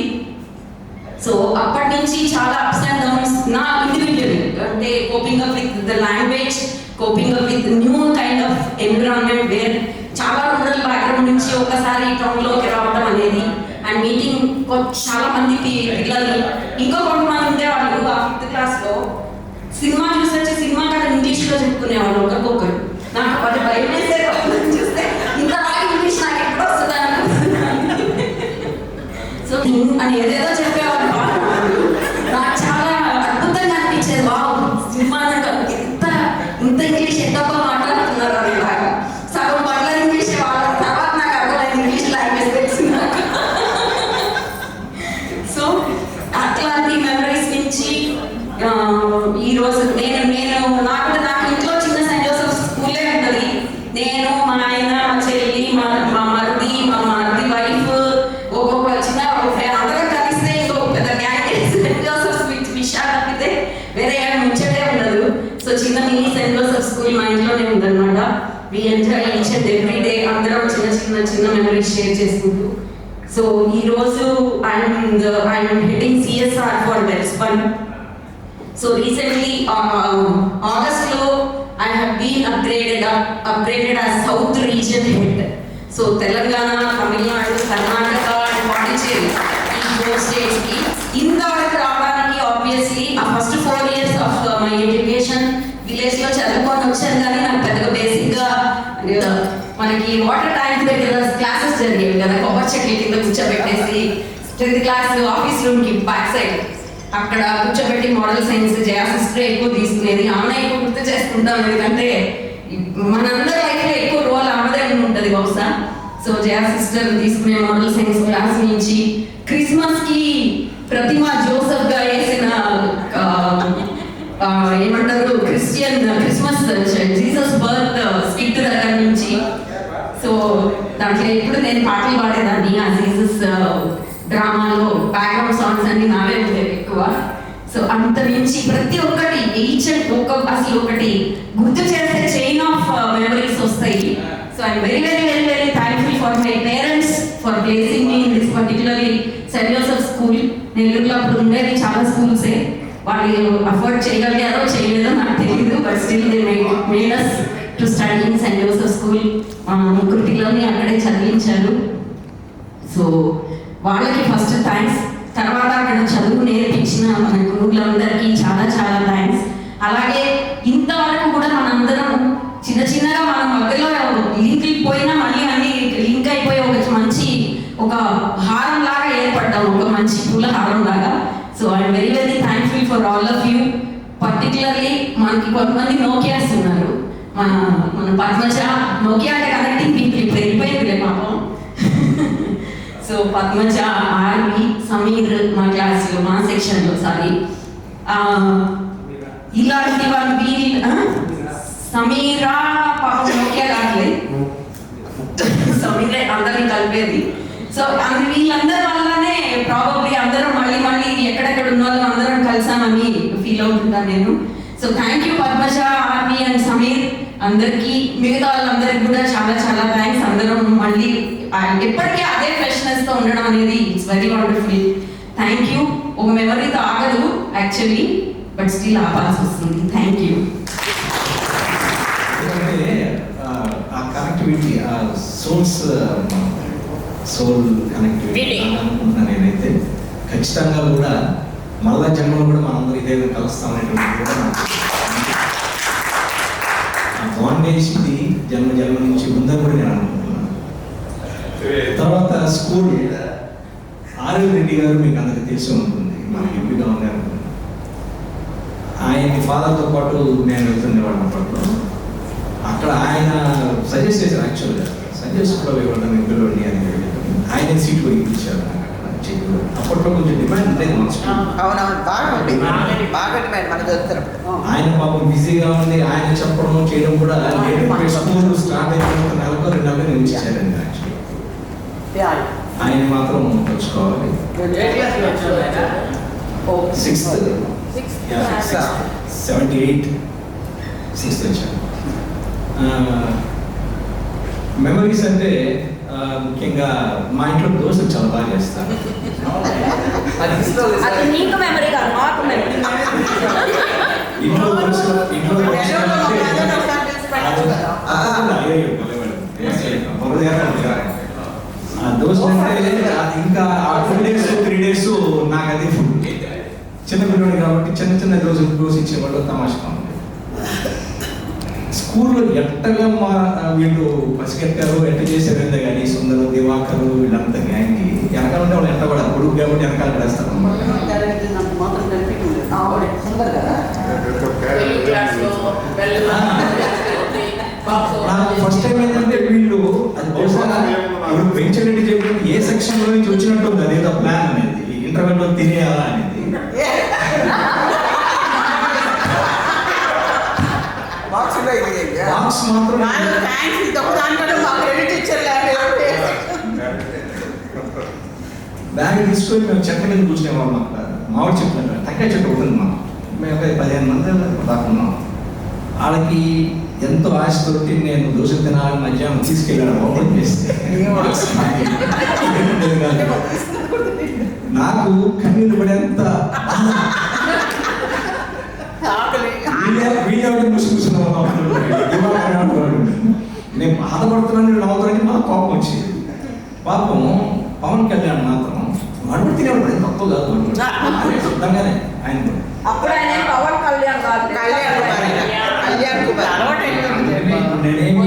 సో అప్పటి నుంచి చాలా అప్స్ అండ్ డౌన్స్ నా ఇండివిజువల్, అంటే coping up with the language, coping up with new kind of environment where చాలా రూరల్ బ్యాక్గ్రౌండ్ నుంచి ఒకసారి టౌన్లోకి రావడం అనేది, అండ్ మీటింగ్ చాలా మంది పిల్లలు. ఇంకా కొంతమంది ఉండేవాళ్ళు ఆ 5th క్లాస్లో సినిమా చూసి వచ్చి సినిమా కదా ఇంగ్లీష్లో చెప్పుకునేవాళ్ళు ఒకరికొకరు. నాకు అది భయం వేసే చూస్తే ఇంత ఇంగ్లీష్ నాకు ఎప్పుడు వస్తుందా. సో అని ఏదేదో చెప్పేవాళ్ళు. నాకు చాలా అద్భుతంగా అనిపించేది. బాబు సినిమా ఇంత ఇంగ్లీష్ ఎంతగా మాట్లాడుతున్నారు అని. బాగా సగం పట్ల ఇంగ్లీష్ వాళ్ళ తర్వాత నాకు అర్థమైంది ఇంగ్లీష్ లాంగ్వేజ్ తెలిసింది. సో అట్లాంటి మెమరీస్ నుంచి ఈరోజు నాకు ఇంట్లో చిన్న సెయింట్ జోసెఫ్ స్కూలే ఉంటుంది. నేను, మా ఆయన, మా చెల్లి, మా మరిది, మా మరిది వైఫ్, ఒక్కొక్క చిన్న అందరం కలిస్తే ఇంకొక పెద్ద గ్యాంగ్ సెయింట్ జోసెఫ్ విషయాలు తప్పితే వేరే ముచ్చటే ఉండదు. సో చిన్న మినీ సెయింట్ జోసెఫ్ స్కూల్ మా ఇంట్లోనే ఉందన్నమాట. We enjoy each and every day. అందరం చిన్న మెమరీస్ షేర్ చేసుకుంటూ. సో ఈరోజు I'm heading CSR for Welspun. So recently ఆగస్ట్లో I have been upgraded as South Region Head. So Telangana, Tamil Nadu, Karnataka and Pondicherry, ఈ 4 states కి ఇంతవరకు రావడానికి obviously ఆ first 4 years of my education village లో చదువుకొని వచ్చాను, కానీ నాకు పెద్దగా బేసిక్ గా మనకి వాటర్ ట్యాంక్ దగ్గర క్లాసెస్ జరిగేవి కదా, కొబ్బరి చెట్ల కింద కూర్చోబెట్టేసి 10th క్లాస్ ఆఫీస్ రూమ్ కి బ్యాక్ సైడ్ అక్కడ కూర్చోబెట్టి మోడల్ సైన్స్ జయా సిస్టర్ ఎక్కువ తీసుకునేది. ఆమె ఎక్కువ గుర్తు చేసుకుంటాం, ఎందుకంటే మనందరి లైఫ్ లో ఎక్కువ రోల్ ఆమెదే ఉంటుంది బహుశా. సో జయా సిస్టర్ తీసుకునే మోడల్ సైన్స్ క్లాస్ నుంచి క్రిస్మస్ కి ప్రతిమ జోసెఫ్ గా వేసిన ఏమంటారు Christian Christmas Jesus birth skit దగ్గర నుంచి, సో దాంట్లో ఎప్పుడు నేను పాటలు పాడేదాన్ని. ఆ జీసస్ డ్రామాలో బ్యాక్గ్రౌండ్ సాంగ్స్ అన్ని నావే ఉండేవి ఎక్కువ. సో అంత నుంచి ప్రతి ఒక్కటి ఈచ్ అండ్ అసలు ఒకటి గుర్తు చేసే చైన్ ఆఫ్ మెమరీస్ వస్తాయి. So I'm very very very very thankful for my parents for placing me in this particularly Saint Joseph school. నెల్లూరులో అప్పుడు ఉండేది చాలా స్కూల్సే, వాళ్ళు అఫోర్డ్ చేయగలిగారో చేయలేదో నాకు తెలియదు, but still they made us to study in Saint Joseph school. మా ముగ్గురు పిల్లల్ని అక్కడే చదివించారు. సో వాళ్ళకి ఫస్ట్ థ్యాంక్స్. తర్వాత అక్కడ చదువు నేర్పించిన మన గురువులందరికీ చాలా చాలా థ్యాంక్స్. అలాగే ఇంతవరకు కూడా మనందరం చిన్న చిన్నగా మన మధ్యలో లింక్ పోయినా మళ్ళీ అన్ని లింక్ అయిపోయి ఒక హారం లాగా ఏర్పడ్డాం, ఒక మంచి పూల హారం లాగా. So I'm very very thankful for all of you. Particularly మనకి కొంతమంది నోకియాస్ ఉన్నారు. మన పద్మజ నోకియా అంటే కనెక్టింగ్ పీపుల్ ఇప్పుడు వెళ్ళిపోయిందిలే పాపం. సో పద్మజ, ఆర్వి, సమీర్ మా క్లాస్లో మా సెక్షన్లో సారీ ఇలాంటి వాళ్ళు సమీరా పాపం నోకియా కావట్లేదు, సమీరే అందరినీ కలిపేది. సో వీళ్ళందరి వల్లనే ప్రాబబ్లీ అందరం మళ్ళీ మళ్ళీ ఎక్కడెక్కడ ఉన్న వాళ్ళు అందరం కలిసామని ఫీల్ అవుతుంటాను నేను. So thank you Padmaja, R V and Sameer అందరికీ. మిగతా వాళ్ళందరికీ కూడా చాలా చాలా థ్యాంక్స్. అందరం మళ్ళీ ఎప్పటికీ అదే ఫ్రెష్నెస్ తో ఉండడం అనేది it's very wonderful. Thank you. ఒక మెమరీతో ఆగదు యాక్చువల్లీ, బట్ స్టిల్ ఆపాల్సి వస్తుంది. Thank you. ఆ కనెక్టివిటీ, ఆ సోల్ కనెక్టివిటీ అనుకుంటున్నాను నేనైతే. ఖచ్చితంగా కూడా మళ్ళా జన్మలో కూడా మనందరూ ఇదే కలుస్తామనేటువంటి కూడా బాండేజ్ ఇది జన్మ నుంచి ఉందని కూడా నేను అనుకుంటున్నాను. తర్వాత స్కూల్ ఆర్వి రెడ్డి గారు మీకు అందరికి తెలిసి ఉంటుంది, మనకి ఎంపీగా ఉన్నారు. ఆయన ఫాదర్తో పాటు నేను వెళ్తుండేవాడిని అప్పట్లో. అక్కడ ఆయన సజెస్ట్ చేశారు, యాక్చువల్గా సజెస్ట్ కూడా ఇవ్వడం ఎంపీలోని అని ఆయన సీట్ కూడా ఇప్పించారు నాకు అక్కడ చెక్కు. అప్పట్లో కొంచెం డిమాండ్ ఉండేది మన స్కూల్. ఆయన పాపం బిజీగా ఉంది, ఆయన చెప్పడం చేయడం కూడా స్కూల్ స్టార్ట్ అయిన నెలకు 2 నెలలు నేను ఇచ్చారండి. యాక్చువల్లీ ఆయన మాత్రం తెలుసుకోవాలి. 6th 78 6th వచ్చాను. మెమరీస్ అంటే ముఖ్యంగా మా ఇంట్లో దోశలు చాలా బాగా చేస్తారు. ఇంట్లో దోశ అంటే ఇంకా 2 days 3 days నాకు అది ఫుడ్. చిన్న పిల్లడు కాబట్టి చిన్న దోశ ఇచ్చేవాళ్ళు తమాషగా ఉంది. స్కూల్లో ఎట్టగా వీళ్ళు పసిగట్టారు, ఎట్ట చేశారు ఎంత కానీ సుందరు, దివాకరు వీళ్ళంతా గ్యాంగ్కి వెనకాల ఉంటే వాళ్ళు ఎంట కూడా కొడుకు కాబట్టి వెనకాల పడేస్తారు అన్నమాట. నాకు ఫస్ట్ టైం ఏంటంటే వీళ్ళు అది ఇప్పుడు వెంచరెడ్డి చెప్పిన ఏ సెక్షన్ లో నుంచి వచ్చినట్టు ఉంది అదేదో ప్లాన్ అనేది, ఇంటర్వెల్ లో తినేయాలా అనేది. బాక్స్ మాత్రం బ్యాగ్ తీసుకొని మేము చెట్ల కింద కూర్చునేవాళ్ళం. అక్కడ మామిడి చెట్లు, టెంకాయ చెట్టు ఉంటుంది. మేము ఒక 15 మంది దాకా ఉన్నాం. వాళ్ళకి ఎంతో ఆశతోటి నేను దోశ తినాలని మధ్యాహ్నం తీసుకెళ్ళాను ఓపెన్ చేస్తే నాకు కన్నీళ్ళు పడేంత వీళ్ళెవరికి ముసుగుతున్నావు నేను బాధపడుతున్నాను నవ్వుతానని మా కోపం వచ్చింది. పాపం పవన్ కళ్యాణ్ మాత్రం వాడు తినేవాడు ఏం తక్కువ కాదు వాడు శుద్ధంగానే ఆయన కూడా. అప్పుడు ఆయన పవన్ కళ్యాణ్ కాదు, కళ్యాణ్ కుమార్. నేనేమి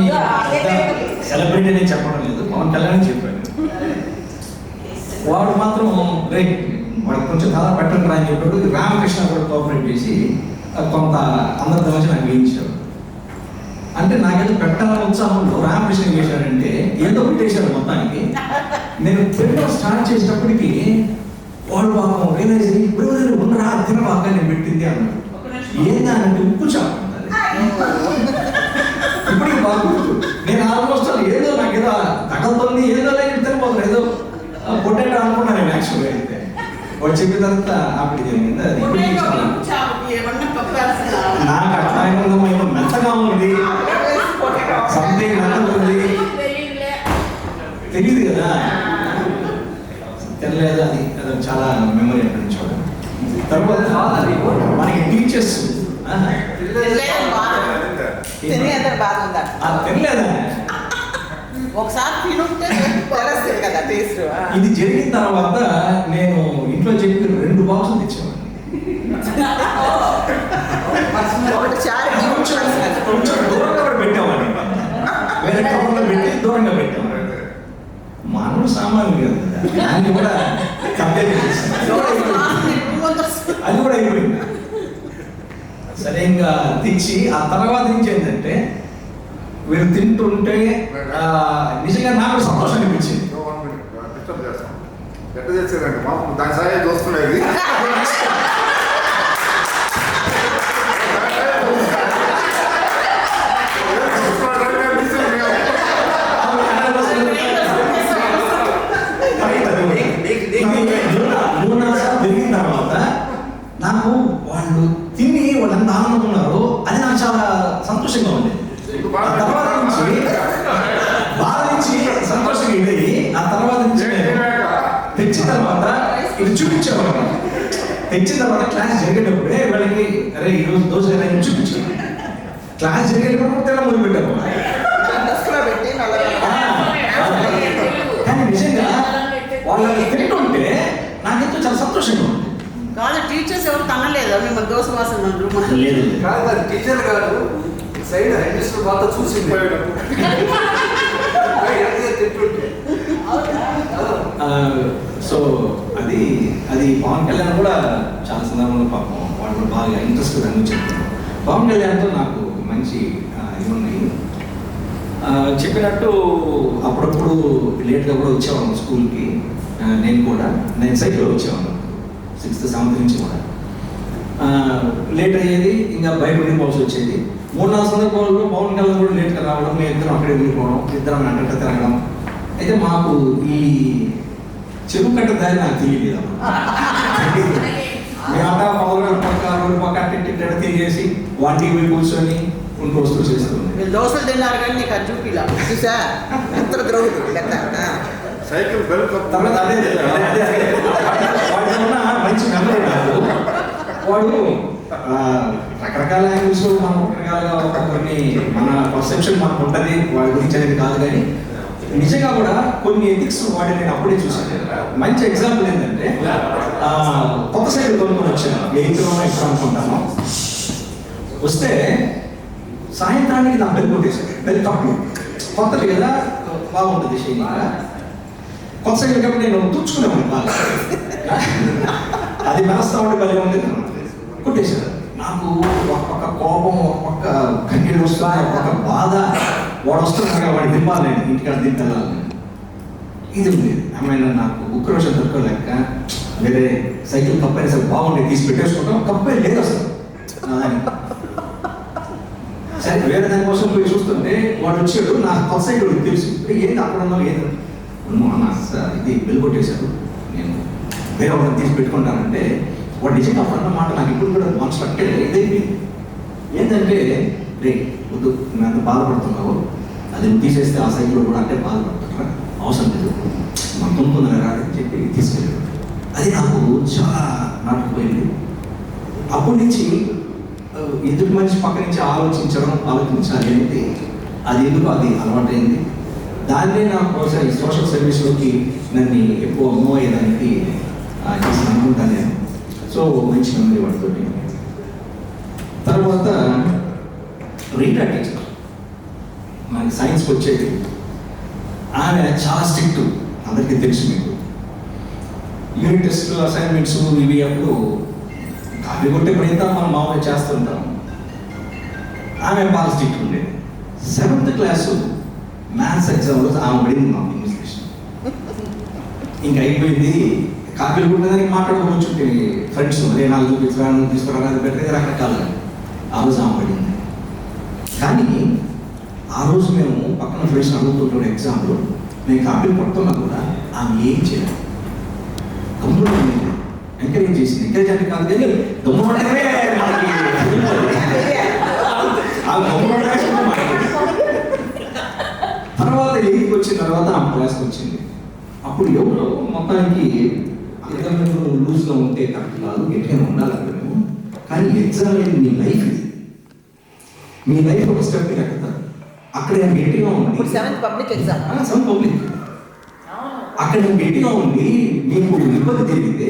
సెలబ్రిటీ అని చెప్పడం లేదు, పవన్ కళ్యాణ్ చెప్పాడు. వాడు మాత్రం రైట్ వాడు కొంచెం కథ పెట్టండి రా అని చెప్పాడు. రామకృష్ణ కూడా కోఆపరేట్ చేసి కొంత అందరి మధ్య నాకు వేయించాడు. అంటే నాకేదో పెట్టాలని ఉత్సాహంలో రామకృష్ణ ఏం చేశాడంటే ఏదో పెట్టేశాడు మొత్తానికి. నేను పెట్టడం స్టార్ట్ చేసేటప్పటికి వాడు పాపం రియలైజ్ ఇప్పుడు ఉండరా తినబాగా నేను పెట్టింది అన్నాడు. ఏందా అంటే ఉప్పు చాపు ఇప్పటికి బాగా నేను ఆల్మోస్ట్ ఏదో నాకు ఏదో తగలుతుంది ఏదో లేదు తినబోతుంది ఏదో పొటాటో అనుకున్నా నేను యాక్చువల్గా అయితే వాడు చెప్పిన తర్వాత అప్పుడు జరిగింది. అది నాకు అట్లా ఏమో మెత్తగా ఉంది సంథింగ్ నచ్చుతుంది తెలియదు కదా, తెలియదు. అది చాలా మెమరీ అక్కడ చూడండి. తర్వాత మనకి టీచర్స్ తెలియదా ఒకసారి తినుంటే తెలుస్తుంది కదా టేస్ట్. ఇది జరిగిన తర్వాత నేను ఇంట్లో చెప్పి 2 బాక్సులు తెచ్చేవాడిని. కొంచెం దూరంగా పెట్టేవాడిని, వేరే కవర్లో పెట్టి దూరంగా పెట్టేవాడిని. మానవుడు సామాన్లు కాదు కదా, దాన్ని కూడా కంపేర్ చేస్తాను. అది కూడా అయిపోయింది. సరే ఇంకా తెచ్చి ఆ తర్వాత నుంచి ఏంటంటే వీరు తింటుంటే నిజంగా నాకు సంతోషం అనిపించింది. ఎట్లా చేసేదండి మాకు దాని సాయం చూసుకునేది. తిరిగిన తర్వాత నాకు వాళ్ళు తిని వాళ్ళంత ఆనందం ఉన్నారు, అది నాకు చాలా సంతోషంగా ఉంది. తర్వాత నుంచి బాధ నుంచి సంతోషంగా ఇదయ్యి ఆ తర్వాత నుంచి తెచ్చిన తర్వాత ఇది చూపించేవాడు. తెచ్చిన తర్వాత క్లాస్ జరిగేటప్పుడే వాళ్ళకి అరే ఈరోజు దోశ అని చూపించాను. క్లాస్ జరిగేటప్పుడు తెల్ల మొదలు పెట్టాము. కానీ నిజంగా వాళ్ళని తింటుంటే నాకెంతో చాలా సంతోషంగా ఉంది. కాదు టీచర్స్ ఎవరు తనలేదా మిమ్మల్ని దోశ వాసన లేదు కాదు అది టీచర్ కాదు, సైడ్ హెడ్ బాగా చూసింది తింటుంటే. సో అది అది పవన్ కళ్యాణ్ కూడా చాలా సందర్భంలో పాపం వాళ్ళు కూడా బాగా ఇంట్రెస్ట్ అని చెప్తారు. పవన్ కళ్యాణ్తో నాకు మంచి ఇవి ఉన్నాయి. చెప్పినట్టు అప్పుడప్పుడు లేట్గా కూడా వచ్చేవాళ్ళం స్కూల్కి. నేను సైకిల్లో వచ్చేవాళ్ళం 6th 7th నుంచి కూడా. లేట్ అయ్యేది, ఇంకా బయట ఉండిపోవాల్సి వచ్చేది. 3-4 సందర్భాల్లో పవన్ కళ్యాణ్ కూడా లేట్గా రావడం, మేము ఇద్దరం అక్కడే ఉండిపోవడం, ఇద్దరం వెంట తిరగడం. అయితే మాకు ఈ చెరువు కట్ట దారి నాకు తెలియలేదు. మేమంతా పవన్ పక్క పక్క తిరిగేసి వాటికి పోయి కూర్చొని ఉంటూ వస్తూ చేస్తుంది. దోశలు తిన్నారు కానీ నీకు అది చూపిలా చూసా ఎంత ద్రౌడు సైకిల్ బెల్ట్ తర్వాత అదే వాడికి ఉన్న మంచి మెమరీ కాదు. వాడు రకరకాల యాంగిల్స్ మనం రకరకాలుగా కొన్ని మన పర్సెప్షన్ మనకు ఉంటుంది వాడి గురించి అనేది కాదు. కానీ నిజంగా కూడా కొన్ని ఎథిక్స్ వాటి నేను అప్పుడే చూసాను. మంచి ఎగ్జాంపుల్ ఏంటంటే కొత్త సైకిల్ కొనుక్కొని వచ్చాను 8th ఎక్కడ అనుకుంటాను. వస్తే సాయంత్రానికి నా బెల్ కొట్టేసాను. బెల్ కప్పు కొత్తది కదా బాగుంటుంది షైనింగ్గా. కొత్త సైకిల్ కాబట్టి నేను తుచ్చుకున్నాను బాగా, అది మెరస్తా ఉంటే బలి ఉంది కొట్టేశాను. నాకు ఒక పక్క కోపం, ఒక పక్క కన్నీళ్ళు వస్తున్నాయి, ఒక పక్క బాధ. వాడు వస్తున్నాడు వాడికి దింపాలి, నేను ఇంటికాడ దింపాలి. ఇది ఉంది ఏమైనా నాకు ఉక్రోషం దొరకలేక వేరే సైకిల్ కప్పు అయినా సరే బాగుండే తీసి పెట్టేసుకుంటాం. కప్పే లేదు అసలు సరే వేరే దానికోసం పోయి చూస్తుంటే వాడు వచ్చాడు. నాకు కొత్త సైకిల్ తెలుసు ఏంటి అక్కడ ఉన్నావు ఏది ఇది బెల్ కొట్టేశారు, నేను వేరే వాళ్ళని తీసి పెట్టుకుంటానంటే వాడు నిజంగా అన్న మాట నాకు ఇప్పుడు కూడా మనసు పట్టే ఇదైపోయింది. ఏంటంటే రే వద్దు నువ్వు ఎంత బాధపడుతున్నావు, అది నువ్వు తీసేస్తే ఆ సైకిల్ కూడా అంటే బాధపడుతున్నా అవసరం లేదు మనం కొనుక్కుందని రాదని చెప్పి తీసుకెళ్ళాడు. అది నాకు చాలా నాటుకుపోయింది. అప్పటి నుంచి ఎదుటి మనిషి పక్క నుంచి ఆలోచించాలి అనేది అది ఎందుకు అది అలవాటైంది. దాన్నే నాకు బహుశా ఈ సోషల్ సర్వీస్లోకి నన్ను ఎక్కువ మూవ్ అయ్యేదానికి చేసి అనుకుంటాను నేను. సో మంచి మెమరీ వాటితోటి. తర్వాత రీటా టీచర్ మనకి సైన్స్కి వచ్చేది, ఆమె చాలా స్ట్రిక్ట్, అందరికీ తెలుసు మీకు. యూనిట్ టెస్ట్లు అసైన్మెంట్స్ ఇవి అప్పుడు కాపీ కొట్టే ప్రయత్నం మనం మామూలుగా చేస్తుంటాం. ఆమె బాగా స్ట్రిక్ట్ ఉండేది. 7th క్లాసు మ్యాథ్స్ ఎగ్జామ్లో ఆమె పడింది మాకు ఇంగ్లీష్. ఇంకా అయిపోయింది, కాపీలు కొట్టేదానికి మాట్లాడుకోవచ్చు ఫ్రెండ్స్, అదే 4 తీసుకురాను పెట్టేది రకరకాలుగా. ఆ రోజు ఆమె పడింది. కానీ ఆ రోజు మేము పక్కన ఫ్రెండ్స్ అడుగుతుంటాం ఎగ్జామ్లో, నేను కాపీలు కొడుతున్నా కూడా ఆమె ఏం చేయాలి, గమ్మున ఎంకరేజ్ చేసింది. ఎంకరేజ్ అంటే కాదు కానీ గమ్మున మనకి ఆ గమ్మున తర్వాత 8th వచ్చిన తర్వాత ఆమె క్లాస్కి వచ్చింది. అప్పుడు ఎవరో మొత్తానికి ఎగ్జామ్ లూజ్గా ఉంటే కరెక్ట్ కాదు, గట్టిగా ఉండాలి అక్కడ మేము. కానీ ఎగ్జామ్ అనేది మీ లైఫ్, ఇది మీ లైఫ్ ఒక స్టెప్ ఎక్కుతారు. అక్కడ నేను గట్టిగా ఉంది, 7th public exam, 7th public, అక్కడ నేను గట్టిగా ఉంది, మీకు ఇబ్బంది జరిగితే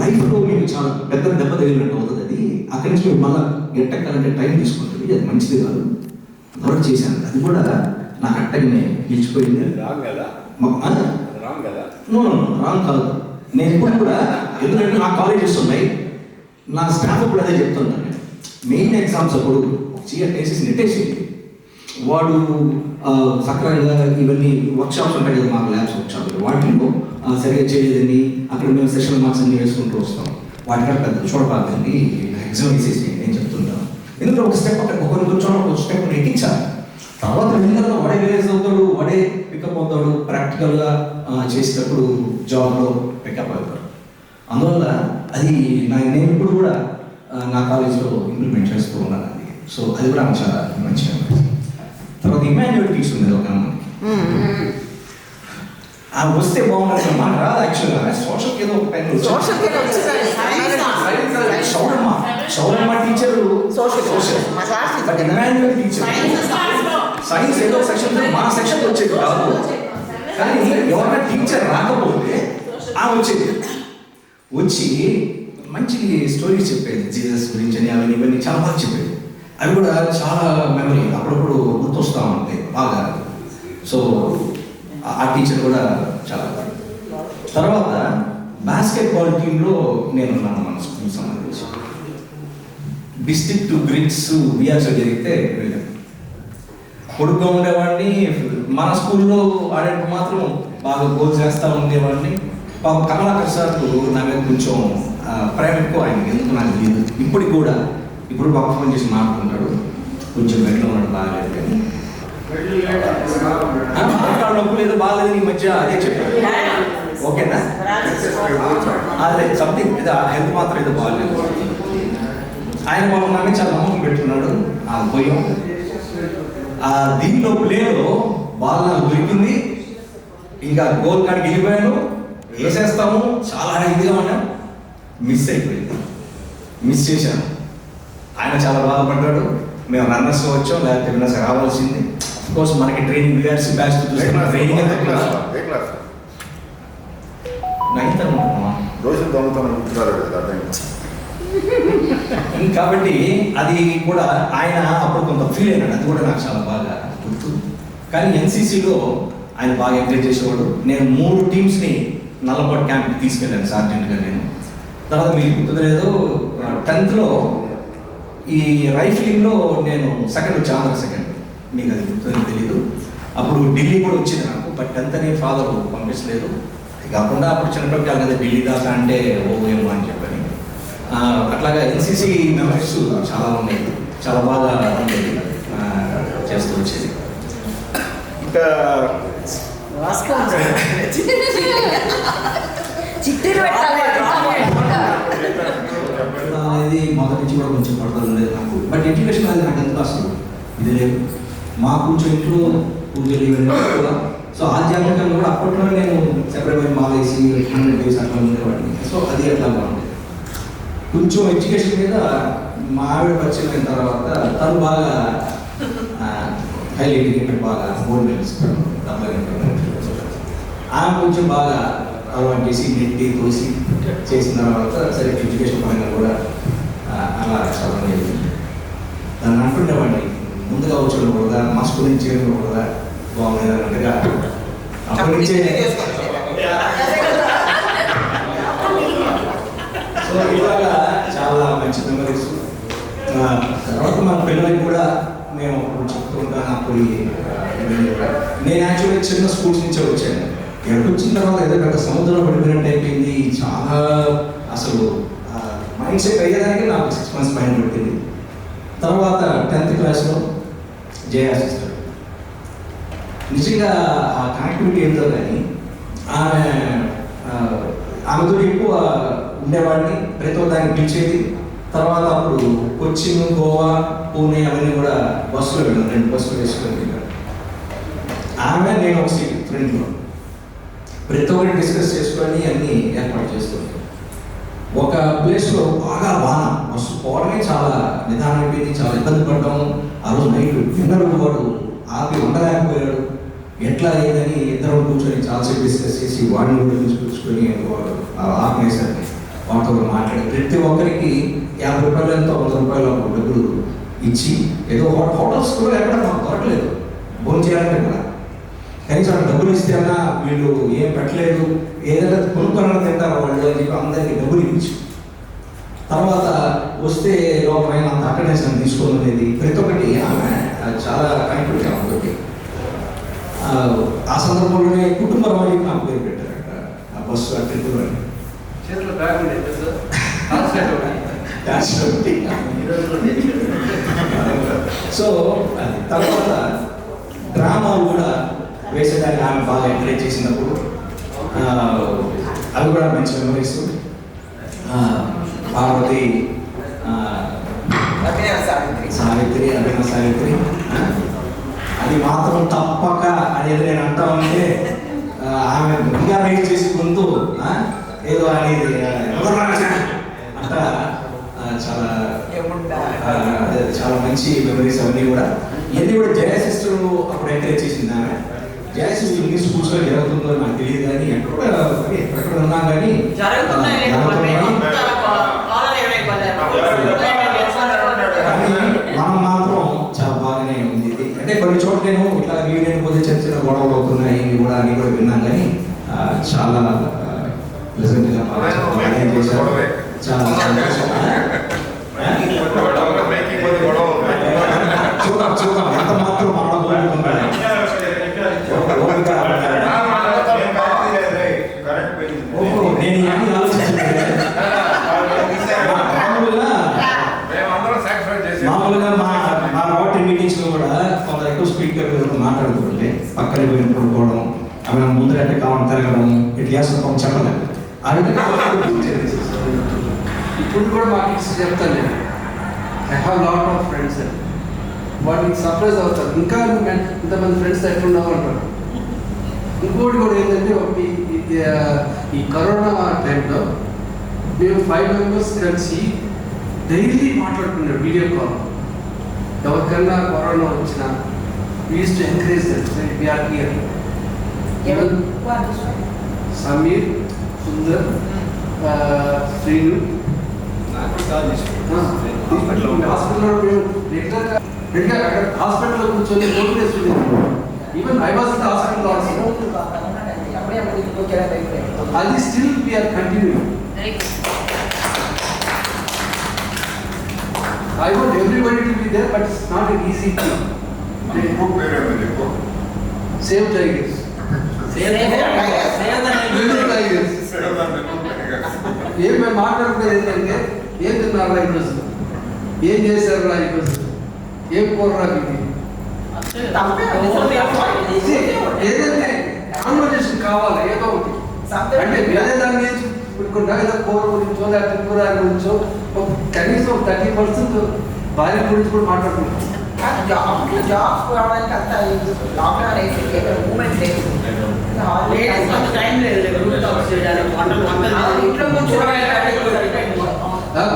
లైఫ్లో మీకు చాలా పెద్ద దెబ్బ తగిలినట్టు అవుతుంది. అది అక్కడి నుంచి మీరు మళ్ళీ గట్టెక్కాలంటే టైం తీసుకుంటుంది, అది మంచిది కాదు. దొరక చేశాను, అది కూడా నాకు అట్టగానే నిలిచిపోయింది. రాంగ్ కదా? రాంగ్ కాదు. నేను ఇప్పుడు కూడా, ఎందుకంటే నా కాలేజెస్ ఉన్నాయి, నా స్టాఫ్ కూడా అదే చెప్తున్నాను. మెయిన్ ఎగ్జామ్స్ అప్పుడు వేసేసి నెట్టేసింది. వాడు సక్రమంగా ఇవన్నీ వర్క్షాప్స్ ఉంటాయి కదా, మాకు ల్యాబ్స్ వర్క్షాప్లు, వాటిలో సరిగ్గా చేయలేదని అక్కడ మేము సెషన్ మార్క్స్ అన్ని వేసుకుంటూ వస్తాం. వాటికంటే పెద్ద చూడబాగండి, ఎగ్జామ్ వేసేసి నేను చెప్తుంటాను. ఎందుకంటే ఒక స్టెప్ అక్కడ ఒక స్టెప్ ఎక్కించాలి. తర్వాత ఎందుకంటే వాడే రిలీజ్ అవుతాడు, వాడే పికప్ అవుతాడు, ప్రాక్టికల్గా చేసేటప్పుడు జాబ్లో పికప్ అవుతాడు. అందువల్ల అది నేను ఇప్పుడు కూడా నా కాలేజీలో ఇంప్లిమెంట్ చేస్తూ ఉన్నాను అది. సో అది కూడా చాలా మంచిగా. తర్వాత ఇమాన్యువల్ టీచర్ ఉంది ఒక వస్తే బాగుంటుంది మాట రాదు యాక్చువల్గా. సోషల్ ఏదో ఒక టైంలో Shouramma teacher but Emmanuel teacher science ఏదో సెక్షన్ మా సెక్షన్ వచ్చేది కాదు. కానీ ఎవరైనా టీచర్ రాకపోతే వచ్చేది, వచ్చి మంచి స్టోరీస్ చెప్పేది, జీసస్ గురించి అని అవన్నీ ఇవన్నీ చాలా బాగా చెప్పేది. అవి కూడా చాలా మెమరీ అప్పుడప్పుడు గుర్తొస్తూ ఉంటాయి బాగా. సో ఆ టీచర్ కూడా చాలా. తర్వాత బాస్కెట్బాల్ టీంలో నేను ఉన్నాను మన స్కూల్ సంబంధించి. డిస్ట్రిక్ట్ గ్రిడ్స్ విఆర్స్ జరిగితే పొడుగ్గా ఉండేవాడిని. మన స్కూల్లో ఆడేటప్పుడు మాత్రం బాగా గోల్ చేస్తూ ఉండేవాడిని. పాపం కమలాకర్ సార్ నా మీద కొంచెం ప్రేమ ఎక్కువ, ఆయనకి ఎందుకు నాకు తెలియదు. ఇప్పటికి కూడా ఇప్పుడు బాగా ఫోన్ చేసి మాట్లాడుకుంటాడు, కొంచెం బెడ్లో ఉన్నాడు, బాగాలేదు కానీ నొప్పులు ఏదో బాగాలేదు ఈ మధ్య అదే చెప్పాడు. ఓకేనా, అదే సంథింగ్ ఏదో హెల్త్ మాత్రం ఏదో బాగాలేదు. ఆయన బాబు నా మీద చాలా నమ్మకం పెట్టుకున్నాడు. పోయాం దీంట్లో ప్లేలో బాల్ నాకు దొరికింది, ఇంకా గోల్ కాడికి వెళ్ళిపోయాను, వేసేస్తాము చాలా ఇదిగా ఉన్నాను, మిస్ అయిపోయింది, మిస్ చేశాను. ఆయన చాలా బాధపడ్డాడు. మేము రన్నర్స్ వచ్చాం, లేకపోతే విన్నర్స్ రావాల్సింది. అఫ్కోర్స్ మనకి training VRC batch training 9th అనుకుంటున్నాం రోజులు దొంగతనం కాబట్టి అది కూడా ఆయన అప్పుడు కొంత ఫీల్ అయినాడు. అది కూడా నాకు చాలా బాగా గుర్తు. కానీ ఎన్సీసీలో ఆయన బాగా ఎంకరేజ్ చేసేవాడు. నేను 3 టీమ్స్ని నల్లపాటు క్యాంప్కి తీసుకెళ్ళాను సార్జెంట్గా నేను. తర్వాత మీకు గుర్తులేదు, 10th ఈ రైఫిలింగ్లో నేను సెకండ్ వచ్చి ఆంధ్ర సెకండ్, మీకు అది గుర్తుందని తెలీదు. అప్పుడు ఢిల్లీ కూడా వచ్చింది నాకు, బట్ 10th అని ఫాదర్ పంపించలేదు. కాకుండా అప్పుడు చిన్నప్పటి కదా ఢిల్లీ దాకా అంటే ఏమో అని చెప్పని. అట్లాగా ఎన్సీసీ మెంబర్స్ చాలా ఉన్నాయి, చాలా బాగా ఉండేది, చేస్తూ వచ్చేది. ఇంకా ఇది మొదటి నుంచి కూడా కొంచెం పడతారు ఉండేది నాకు. బట్ ఎడ్యుకేషన్ అది నాకు ఎంత అసలు ఇది లేదు. మా కొంచెం ఇంట్లో పూజలు ఇవన్నీ కూడా. సో ఆధ్యాత్మికంగా కూడా అప్పట్లో నేను సెపరేట్ మాలేసి 100 days అట్లా ఉండేవాడిని. సో అది అట్లా బాగుండేది. కొంచెం ఎడ్యుకేషన్ మీద మా ఆవిడ పరిచయం అయిన తర్వాత తను బాగా హైలీ ఎడ్యుకేటెడ్, బాగా గోల్డ్ మెడలిస్తాను ఆమె కొంచెం బాగా అలవాటు చేసి నెట్టి తోసి చేసిన తర్వాత సరే ఎడ్యుకేషన్ పరంగా కూడా అలా చదవడం జరిగింది. దాన్ని అంటుండేవాడిని, ముందుగా వచ్చి కూడా మా స్కూల్ నుంచి కూడా బాగుండేది అన్నట్టుగా అప్పటి నుంచే. సో ఇలాగా చాలా మంచి మెమరీస్. తర్వాత మన పిల్లలకి కూడా మేము చెప్తూ ఉంటాను. అప్పుడు నేను యాక్చువల్గా చిన్న స్కూల్స్ నుంచే వచ్చాను. ఎక్కడికి వచ్చిన తర్వాత ఏదో పెద్ద సముద్రంలో పడిపోయినట్టు అయిపోయింది. చాలా అసలు మైండ్ సెట్ అయ్యేదానికి నాకు 6 months పైన పట్టింది. తర్వాత 10th క్లాస్లో జయ సిస్టర్ నిజంగా ఆ కనెక్టివిటీ ఏంటో కానీ ఆమెతో ఎక్కువ ఉండేవాడిని, ప్రతి దానికి పిలిచేది. తర్వాత అప్పుడు కొచ్చిన్, గోవా, పూణే అవన్నీ కూడా బస్సులో వెళ్ళాను, 2 బస్సులు వేసుకొని వెళ్ళాను. ఆమె నేను ఒక సీట్ ఫ్రెండ్లో ప్రతి ఒక్కరిని డిస్కస్ చేసుకొని అన్నీ ఏర్పాటు చేసుకుంటాం. ఒక ప్లేస్లో బాగా వాన, బస్సు పోవడమే చాలా నిదానం అయిపోయింది, చాలా ఇబ్బంది పడ్డాం. ఆ రోజు నైట్ డిన్నర్ వాడు ఆపి ఉండలేకపోయాడు. ఎట్లా ఏదని ఇద్దరు కూర్చొని చాలాసేపు డిస్కస్ చేసి వాడిని కూడా తీసుకొచ్చుకొని వాడు ఆర్గనైజర్ని వాటితో మాట్లాడి ప్రతి ఒక్కరికి 50 రూపాయలు ఎంతో 100 రూపాయలు డబ్బులు ఇచ్చి ఏదో హోటల్స్ కూడా ఎక్కడ మాకు దొరకలేదు భోజనం చేయాలంటే కూడా. కనీసం డబ్బులు ఇస్తే అన్నా వీళ్ళు ఏం పెట్టలేదు, ఏదైనా కొనుక్కొని తింటారు వాళ్ళు అని చెప్పి అందరికీ డబ్బులు ఇచ్చి తర్వాత వస్తే లోపల అంత అటెండెన్స్ అని తీసుకోవడం అనేది ప్రతి ఒక్కటి ఆమె చాలా కనెక్టివిటీ ఆమెతోటి. ఆ సందర్భంలోనే కుటుంబ రవాణాకి నాకు పేరు పెట్టారట ఆ బస్సు ఆ ట్రిప్లో. సో తర్వాత డ్రామాలు కూడా వేసేదాన్ని ఆమె బాగా ఎంకరేజ్ చేసినప్పుడు అవి కూడా మంచి మెమరీస్. పార్వతి, సావిత్రి, అభినవ సావిత్రి అది మాత్రం తప్పక అనేది నేను అంటా ఉంటే ఆమె ఇంకా రైట్ చేసి గొంతు ఏదో అనేది అంట చాలా చాలా మంచి మెమరీస్ అవన్నీ కూడా. ఇవన్నీ కూడా జయ సిస్టర్ అప్పుడు ఎంకరేజ్ చేసింది ఆమె. జయ సిస్టర్ ఇంగ్లీష్ స్కూల్స్లో జరుగుతుందో నాకు తెలియదు కానీ ఎక్కడ ఉన్నాం కానీ మనం మాత్రం చాలా బాగానే ఉంది. అంటే కొన్ని చోట్ల నేను ఇట్లా వీడియో పోతే చిన్న చిన్న గొడవలు అవుతున్నాయి కూడా అని కూడా విన్నాం కానీ చాలా ప్లెజెంట్గా చేశారు. చాలా చూద్దాం ఎంత మాత్రం నేను ఇవన్నీ ఆలోచించాను. మామూలుగా మా రోటరీ మీటింగ్స్లో కూడా కొంత ఎక్కువ స్పీకర్ మాట్లాడుతుంటే పక్కన పోయినప్పుడు పోవడం, అవి ముందర అంటే కావాలి తిరగడం, ఇట్లా చేస్తాం చెప్పలేదు. ఇప్పుడు కూడా మా కిడ్స్ చెప్తాను నేను, I have lot of friends అని. వాటికి సర్ప్రైజ్ అవుతారు, ఇంకా ఇంతమంది ఫ్రెండ్స్ ఎట్లున్నావు అంటారు. ఇంకోటి కూడా ఏంటంటే ఒకటి ఈ కరోనా టైంలో మేము 5 members కలిసి డైలీ మాట్లాడుకున్నాడు వీడియో కాల్. ఎవరికన్నా కరోనా వచ్చినా we used to encourage them, say we are here. Sameer, Sundar, Srinu హాస్పిటల్లో హాస్పిటల్లో కూర్చొని motivation. Even I was in the hospital also. అది still we are continuing. I want everybody to be there, but it's not an easy thing. Save tigers. ఏం మేము మాట్లాడుకునేది ఏంటంటే ఏం తిన్నారా ఈరోజు, ఏం చేశారా ఈరోజు, ఏం కూరరా ఇది, ఏదైతే కాన్వర్జేషన్ కావాలి ఏదో ఒకటి. అంటే వేరే దాని నుంచి ఇప్పుడు ఏదో కూర గురించో లేకపోతే కూర గురించో కనీసం 30% భార్య గురించి కూడా మాట్లాడుకుంటాం. జాబ్స్ పోవడానికి అంత లాక్డౌన్ అయితే మూమెంట్ లేదు.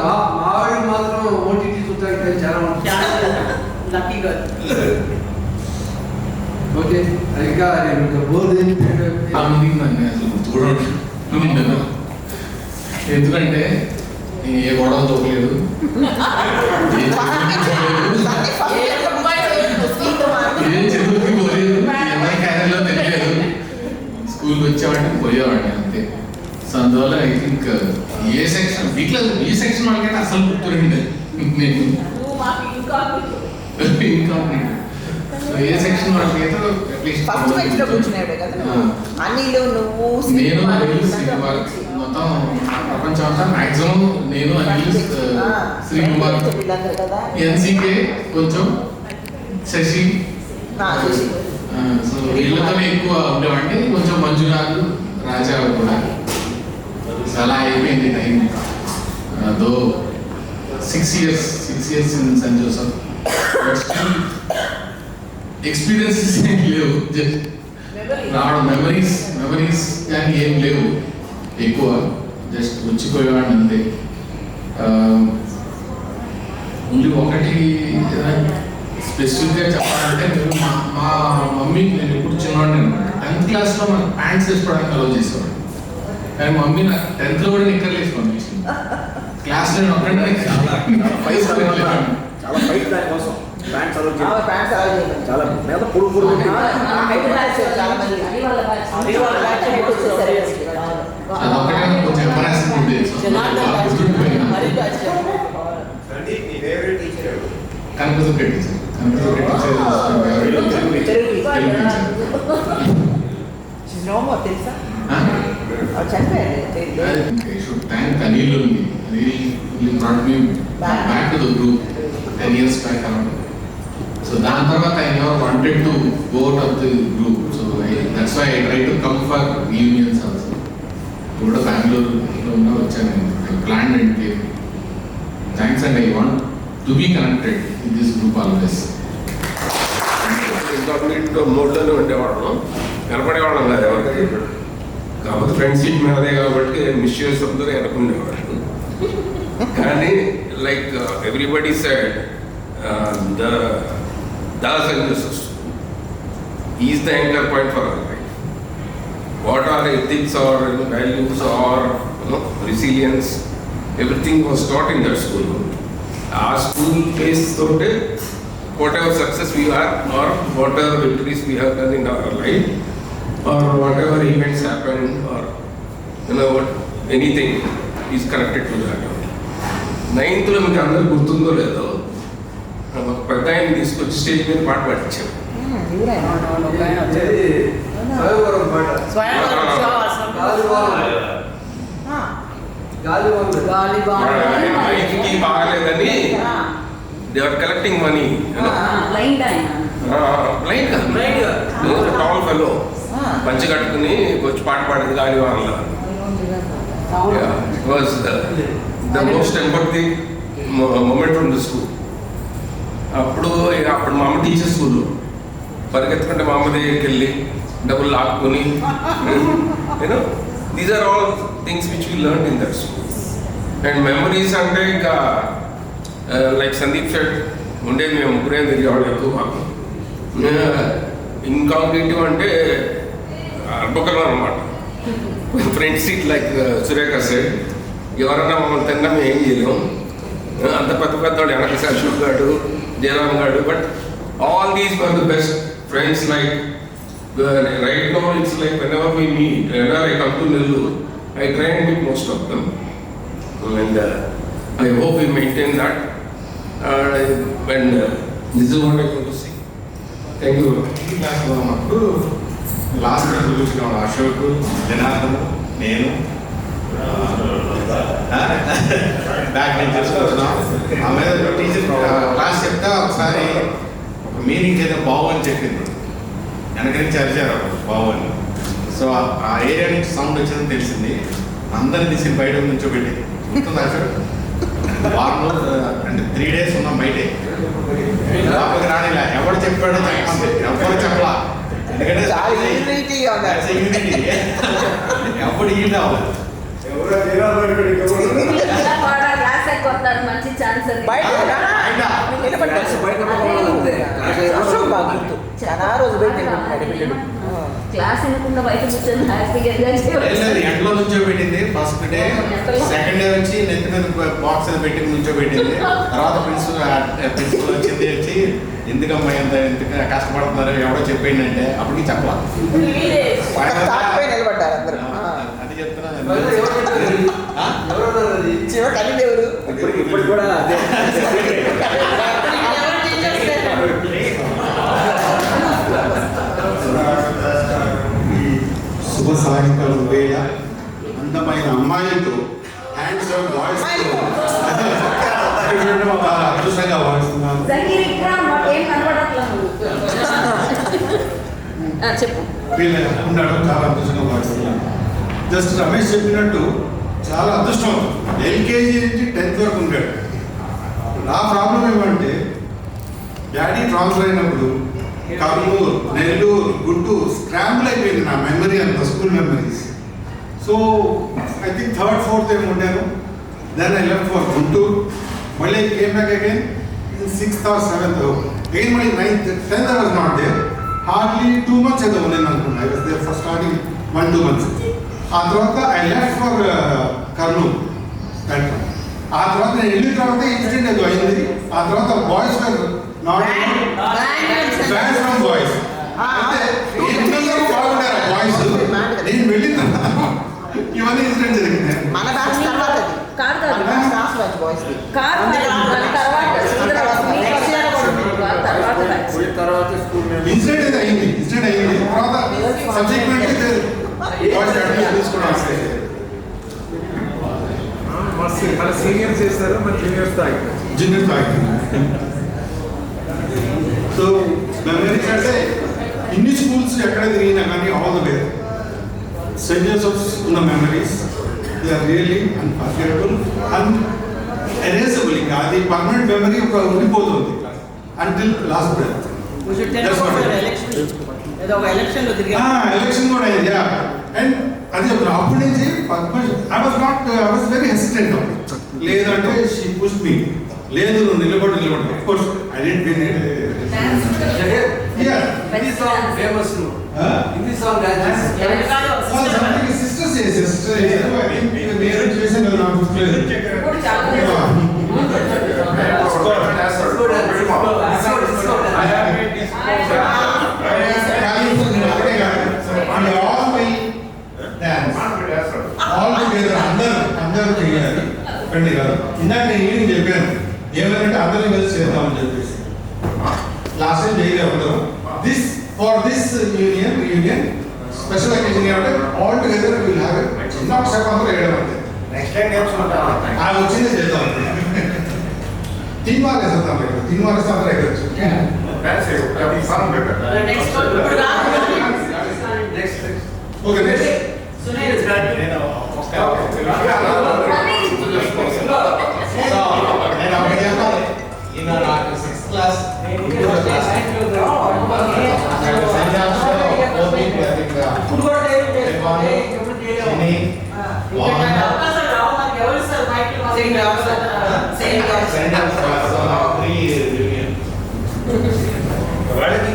మా ఆవిడ మాత్రం ఓటీటీ ఇంకా నేను బోర్డు ఆ ముందుకు నన్ను అసలు చూడండి ఎందుకంటే నేను ఏ గొడవ తోకలేదు, ఏ చదువుకి పోలేదు, ఎంఐ క్యారెల్లో తెలియలేదు, స్కూల్కి వచ్చేవాడిని పోయేవాడిని అంతే. సో అందువల్ల ఐ థింక్ ఏ సెక్షన్ వీక్లో ఈ సెక్షన్ వాళ్ళకైతే అసలు గుర్తురండి నేను ఇన్కాంప్లీట్. సో ఏ సెక్షన్ వాళ్ళకైతే అట్లీస్ట్ నేను మొత్తం ప్రపంచం అంతా మ్యాక్సిమం నేను అనిల్, శ్రీకుమార్, ఎన్సీకే, కొంచెం శశి, సో వీళ్ళతోనే ఎక్కువ ఉండేవాడిని. కొంచెం మంజునాథ్, రాజా కూడా. అలా అయిపోయింది time. Though 6 years in Saint Joseph. Experiences ఏం లేవు, జస్ట్ రావడం మెమరీస్ కానీ ఏం లేవు ఎక్కువ, జస్ట్ వచ్చిపోయేవాడిని అంతే. ఓన్లీ ఒకటి స్పెసిఫిక్గా చెప్పాలంటే మా మమ్మీకి నేను ఎప్పుడు చిన్నవాడిని అనమాట. 10th క్లాస్లో మనకు ప్యాంట్స్ వేసుకోవడానికి అలౌ చేసేవాడు, కానీ మమ్మీ నాకు 10th కూడా నిక్కర్లు వేసి పంపించింది. క్లాస్లో నేను ఒకటే చాలా ఫైట్ దానికోసం ప్యాంట్స్ అలౌ చేయడం, చాలా మీద పొడుగు అదొక్కటే కొంచెం ఎంబరాసింగ్ ఉంది. Kanakadurga teacher, I should thank Anil only. Anil brought me back to the group 10 years back around. So that I never wanted to go out of the group. So that's why I tried to come for reunions also. Go to Bangalore, I planned and came. Thanks, and I want to be connected in this group always. Internet మోడ్లోనే ఉండేవాళ్ళం, కనపడేవాళ్ళం కాదు ఎవరికి. కాకపోతే ఫ్రెండ్షిప్ మీదే కాబట్టి మిస్యూస్ అందరూ అనుకునేవాళ్ళు. కానీ like everybody said the Seint Joseph is the anchor point for our life. What are ethics or values or resilience, everything was taught in that school. Our school base today, whatever success we are or whatever victories we have done in our life or whatever events happen or what anything is connected to that. 9th లో మీకు అందరూ గుర్తుందో లేదో, పెద్ద ఆయన తీసుకొచ్చి స్టేజ్ మీద పాట పాడించారు. మైక్కి బాగాలేదని they are collecting money. Tall fellow పంచి కట్టుకుని వచ్చి పాట పాడేది గాలివానలో. It was the most empathic moment from the school. అప్పుడు మా అమ్మ టీచర్ స్కూల్, పరిగెత్తుకుంటే మా అమ్మ దగ్గరికి వెళ్ళి డబ్బులు లాక్కుని, these are all things which we learn in that school. And memories అంటే ఇంకా లైక్ సందీప్ సెడ్ ఉండేది, మేము ముగ్గురే తిరిగేవాళ్ళు ఎక్కువ. ఇన్కాంక్రీటివ్ అంటే అర్బకలం అనమాట. Friends seat like Surekha said, ఎవరన్నా మమ్మల్ని తిన్నా మేము ఏం చేయలేము, అంత పెద్ద పెద్దవాడు వెనక అశోక్ గారు, జయరామ్ గారు. But all these were the best friends. Like right now it's like whenever we meet, whenever I come to Nellore, I try and meet most of them. And I hope we maintain that. And this is what I want to say. Thank you. క్లాస్లో ఉన్నప్పుడు లాస్ట్ చూసిన అశోక్, జనార్దన్, నేను బ్యాక్ నుంచి చూసుకొచ్చినాం. ఆ మీద టీచర్ క్లాస్ చెప్తే ఒకసారి ఒక మీనింగ్ ఏదో బావు అని చెప్పింది, వెనక నుంచి అరిచారు బావు అని. సో ఆ ఏరియా నుంచి సౌండ్ వచ్చిందని తెలిసింది. అందరిని తీసి బయట నుంచోబెట్టి గుర్తుంది అశోక్. వారం అంటే 3 days ఉన్నాం బయటే, లోపలికి రానిలా. ఎవరు చెప్పాడో చెప్పండి, ఎవరు చెప్పలా. ఎందుకంటే ఎప్పుడు ఈ రావాలి. వస్తారు మంచి ఛాన్స్ అని బయట చాలా రోజు క్లాస్ వినకుండా బయట కూర్చొని హ్యాపీగా ఎంజాయ్ చేయాలి. ఎండలో నుంచోబెట్టింది ఫస్ట్ డే, సెకండ్ డే వచ్చి నెత్తి మీద బాక్స్ అది పెట్టి నుంచోబెట్టింది. తర్వాత ప్రిన్సిపల్ వచ్చి ఎందుకమ్మా ఎంత కష్టపడుతున్నారు ఎవడో చెప్పేయండి, అప్పటికి చెప్పాలి. నిలబడ్డారు అందరూ. అది చెప్తున్నాను. కలిదేవుడు ఇప్పుడు కూడా అదే శుభ సాయంకాలం వేళ అందమైన అమ్మాయిలతో హ్యాండ్సమ్ వాయిస్ అదృష్టంగా భావిస్తున్నాను. ఏం కనబడట్లేదు. చెప్పు. వీళ్ళ ఉండడం చాలా అదృష్టంగా భావిస్తున్నాను. జస్ట్ రమేష్ చెప్పినట్టు చాలా అదృష్టం. ఎల్కేజీ నుంచి 10th వరకు ఉంటాడు. నా ప్రాబ్లం ఏమంటే డాడీ ట్రాన్స్ఫర్ అయినప్పుడు కర్నూలు, నెల్లూరు, గుంటూరు స్క్రాంబుల్ అయిపోయింది నా మెమరీ అంత, school memories. So I think 3rd, 4th ఏమి ఉండాను. Then I left for Guntur. మళ్ళీ came back again in 6th or 7th. Again మళ్ళీ 9th, 10th I was not there. Hardly 2 months ఏదో ఉన్నాను అనుకున్నా. I was there for starting 1-2 months. ఆ తర్వాత ఐ లెఫ్ట్ ఫర్ కర్నూలు. ఆ తర్వాత నేను వెళ్ళిన తర్వాత ఇన్సిడెంట్ ఏదో అయింది. ఆ తర్వాత boys not fans from boys అంటే బాగుంటారు బాయ్స్. నేను వెళ్ళిన తర్వాత ఇవన్నీ ఇన్సిడెంట్ జరిగింది. మన బ్యాచ్ తర్వాత ఇన్సిడెంట్ అయితే అయింది. ఇన్సిడెంట్ అయింది తర్వాత సబ్సిక్వెంట్లీ బాయ్స్ అడ్మిషన్ తీసుకోవడం మన సీనియర్స్ చేస్తారు, మన జూనియర్స్ జూనియర్ తాగి. సో మెమరీస్ అంటే ఇన్ని స్కూల్స్ ఎక్కడ తిరిగినా కానీ all the way Saint Joseph's ఉన్న మెమరీస్ they are really unforgettable, unerasable. ఇంకా అది పర్మనెంట్ మెమరీ ఒక ఉండిపోతుంది అంటిల్ లాస్ట్ బ్రెత్. ఎలక్షన్ కూడా అయింది. అండ్ అది అప్పటి నుంచి ఐ వాజ్ వెరీ హెసిటెంట్. లేదంటే షీ పుష్ మీ, లేదు నువ్వు నిలబడి of course I didn't win it. Famous Hindi song sister నేను చేసాను నాకు గుర్తులేదు. అందరూ చేయాలి ఫ్రెండ్ కాదు. ఇందాక నేను ఈవినింగ్ చెప్పాను ఏమంటే అందరం కలిసి చేద్దామని చెప్పేసి. లాస్ట్ టైం చేయలేదు అందరం. దిస్ యూనియన్ స్పెషల్ అకేషన్ ఏమంటే ఆల్ టుగెదర్ విల్ హ్యావ్ చిన్న ఒకసారి అందరూ వేయడం అంతే. నెక్స్ట్ టైం నేర్చుకుంటాం. ఆ వచ్చింది చేద్దాం. తీన్మార్ వేసేద్దాం. తీన్మార్ వేస్తే అందరూ ఎగరచ్చు. ఓకే నెక్స్ట్ సిక్స్త్ క్లాస్ వాళ్ళకి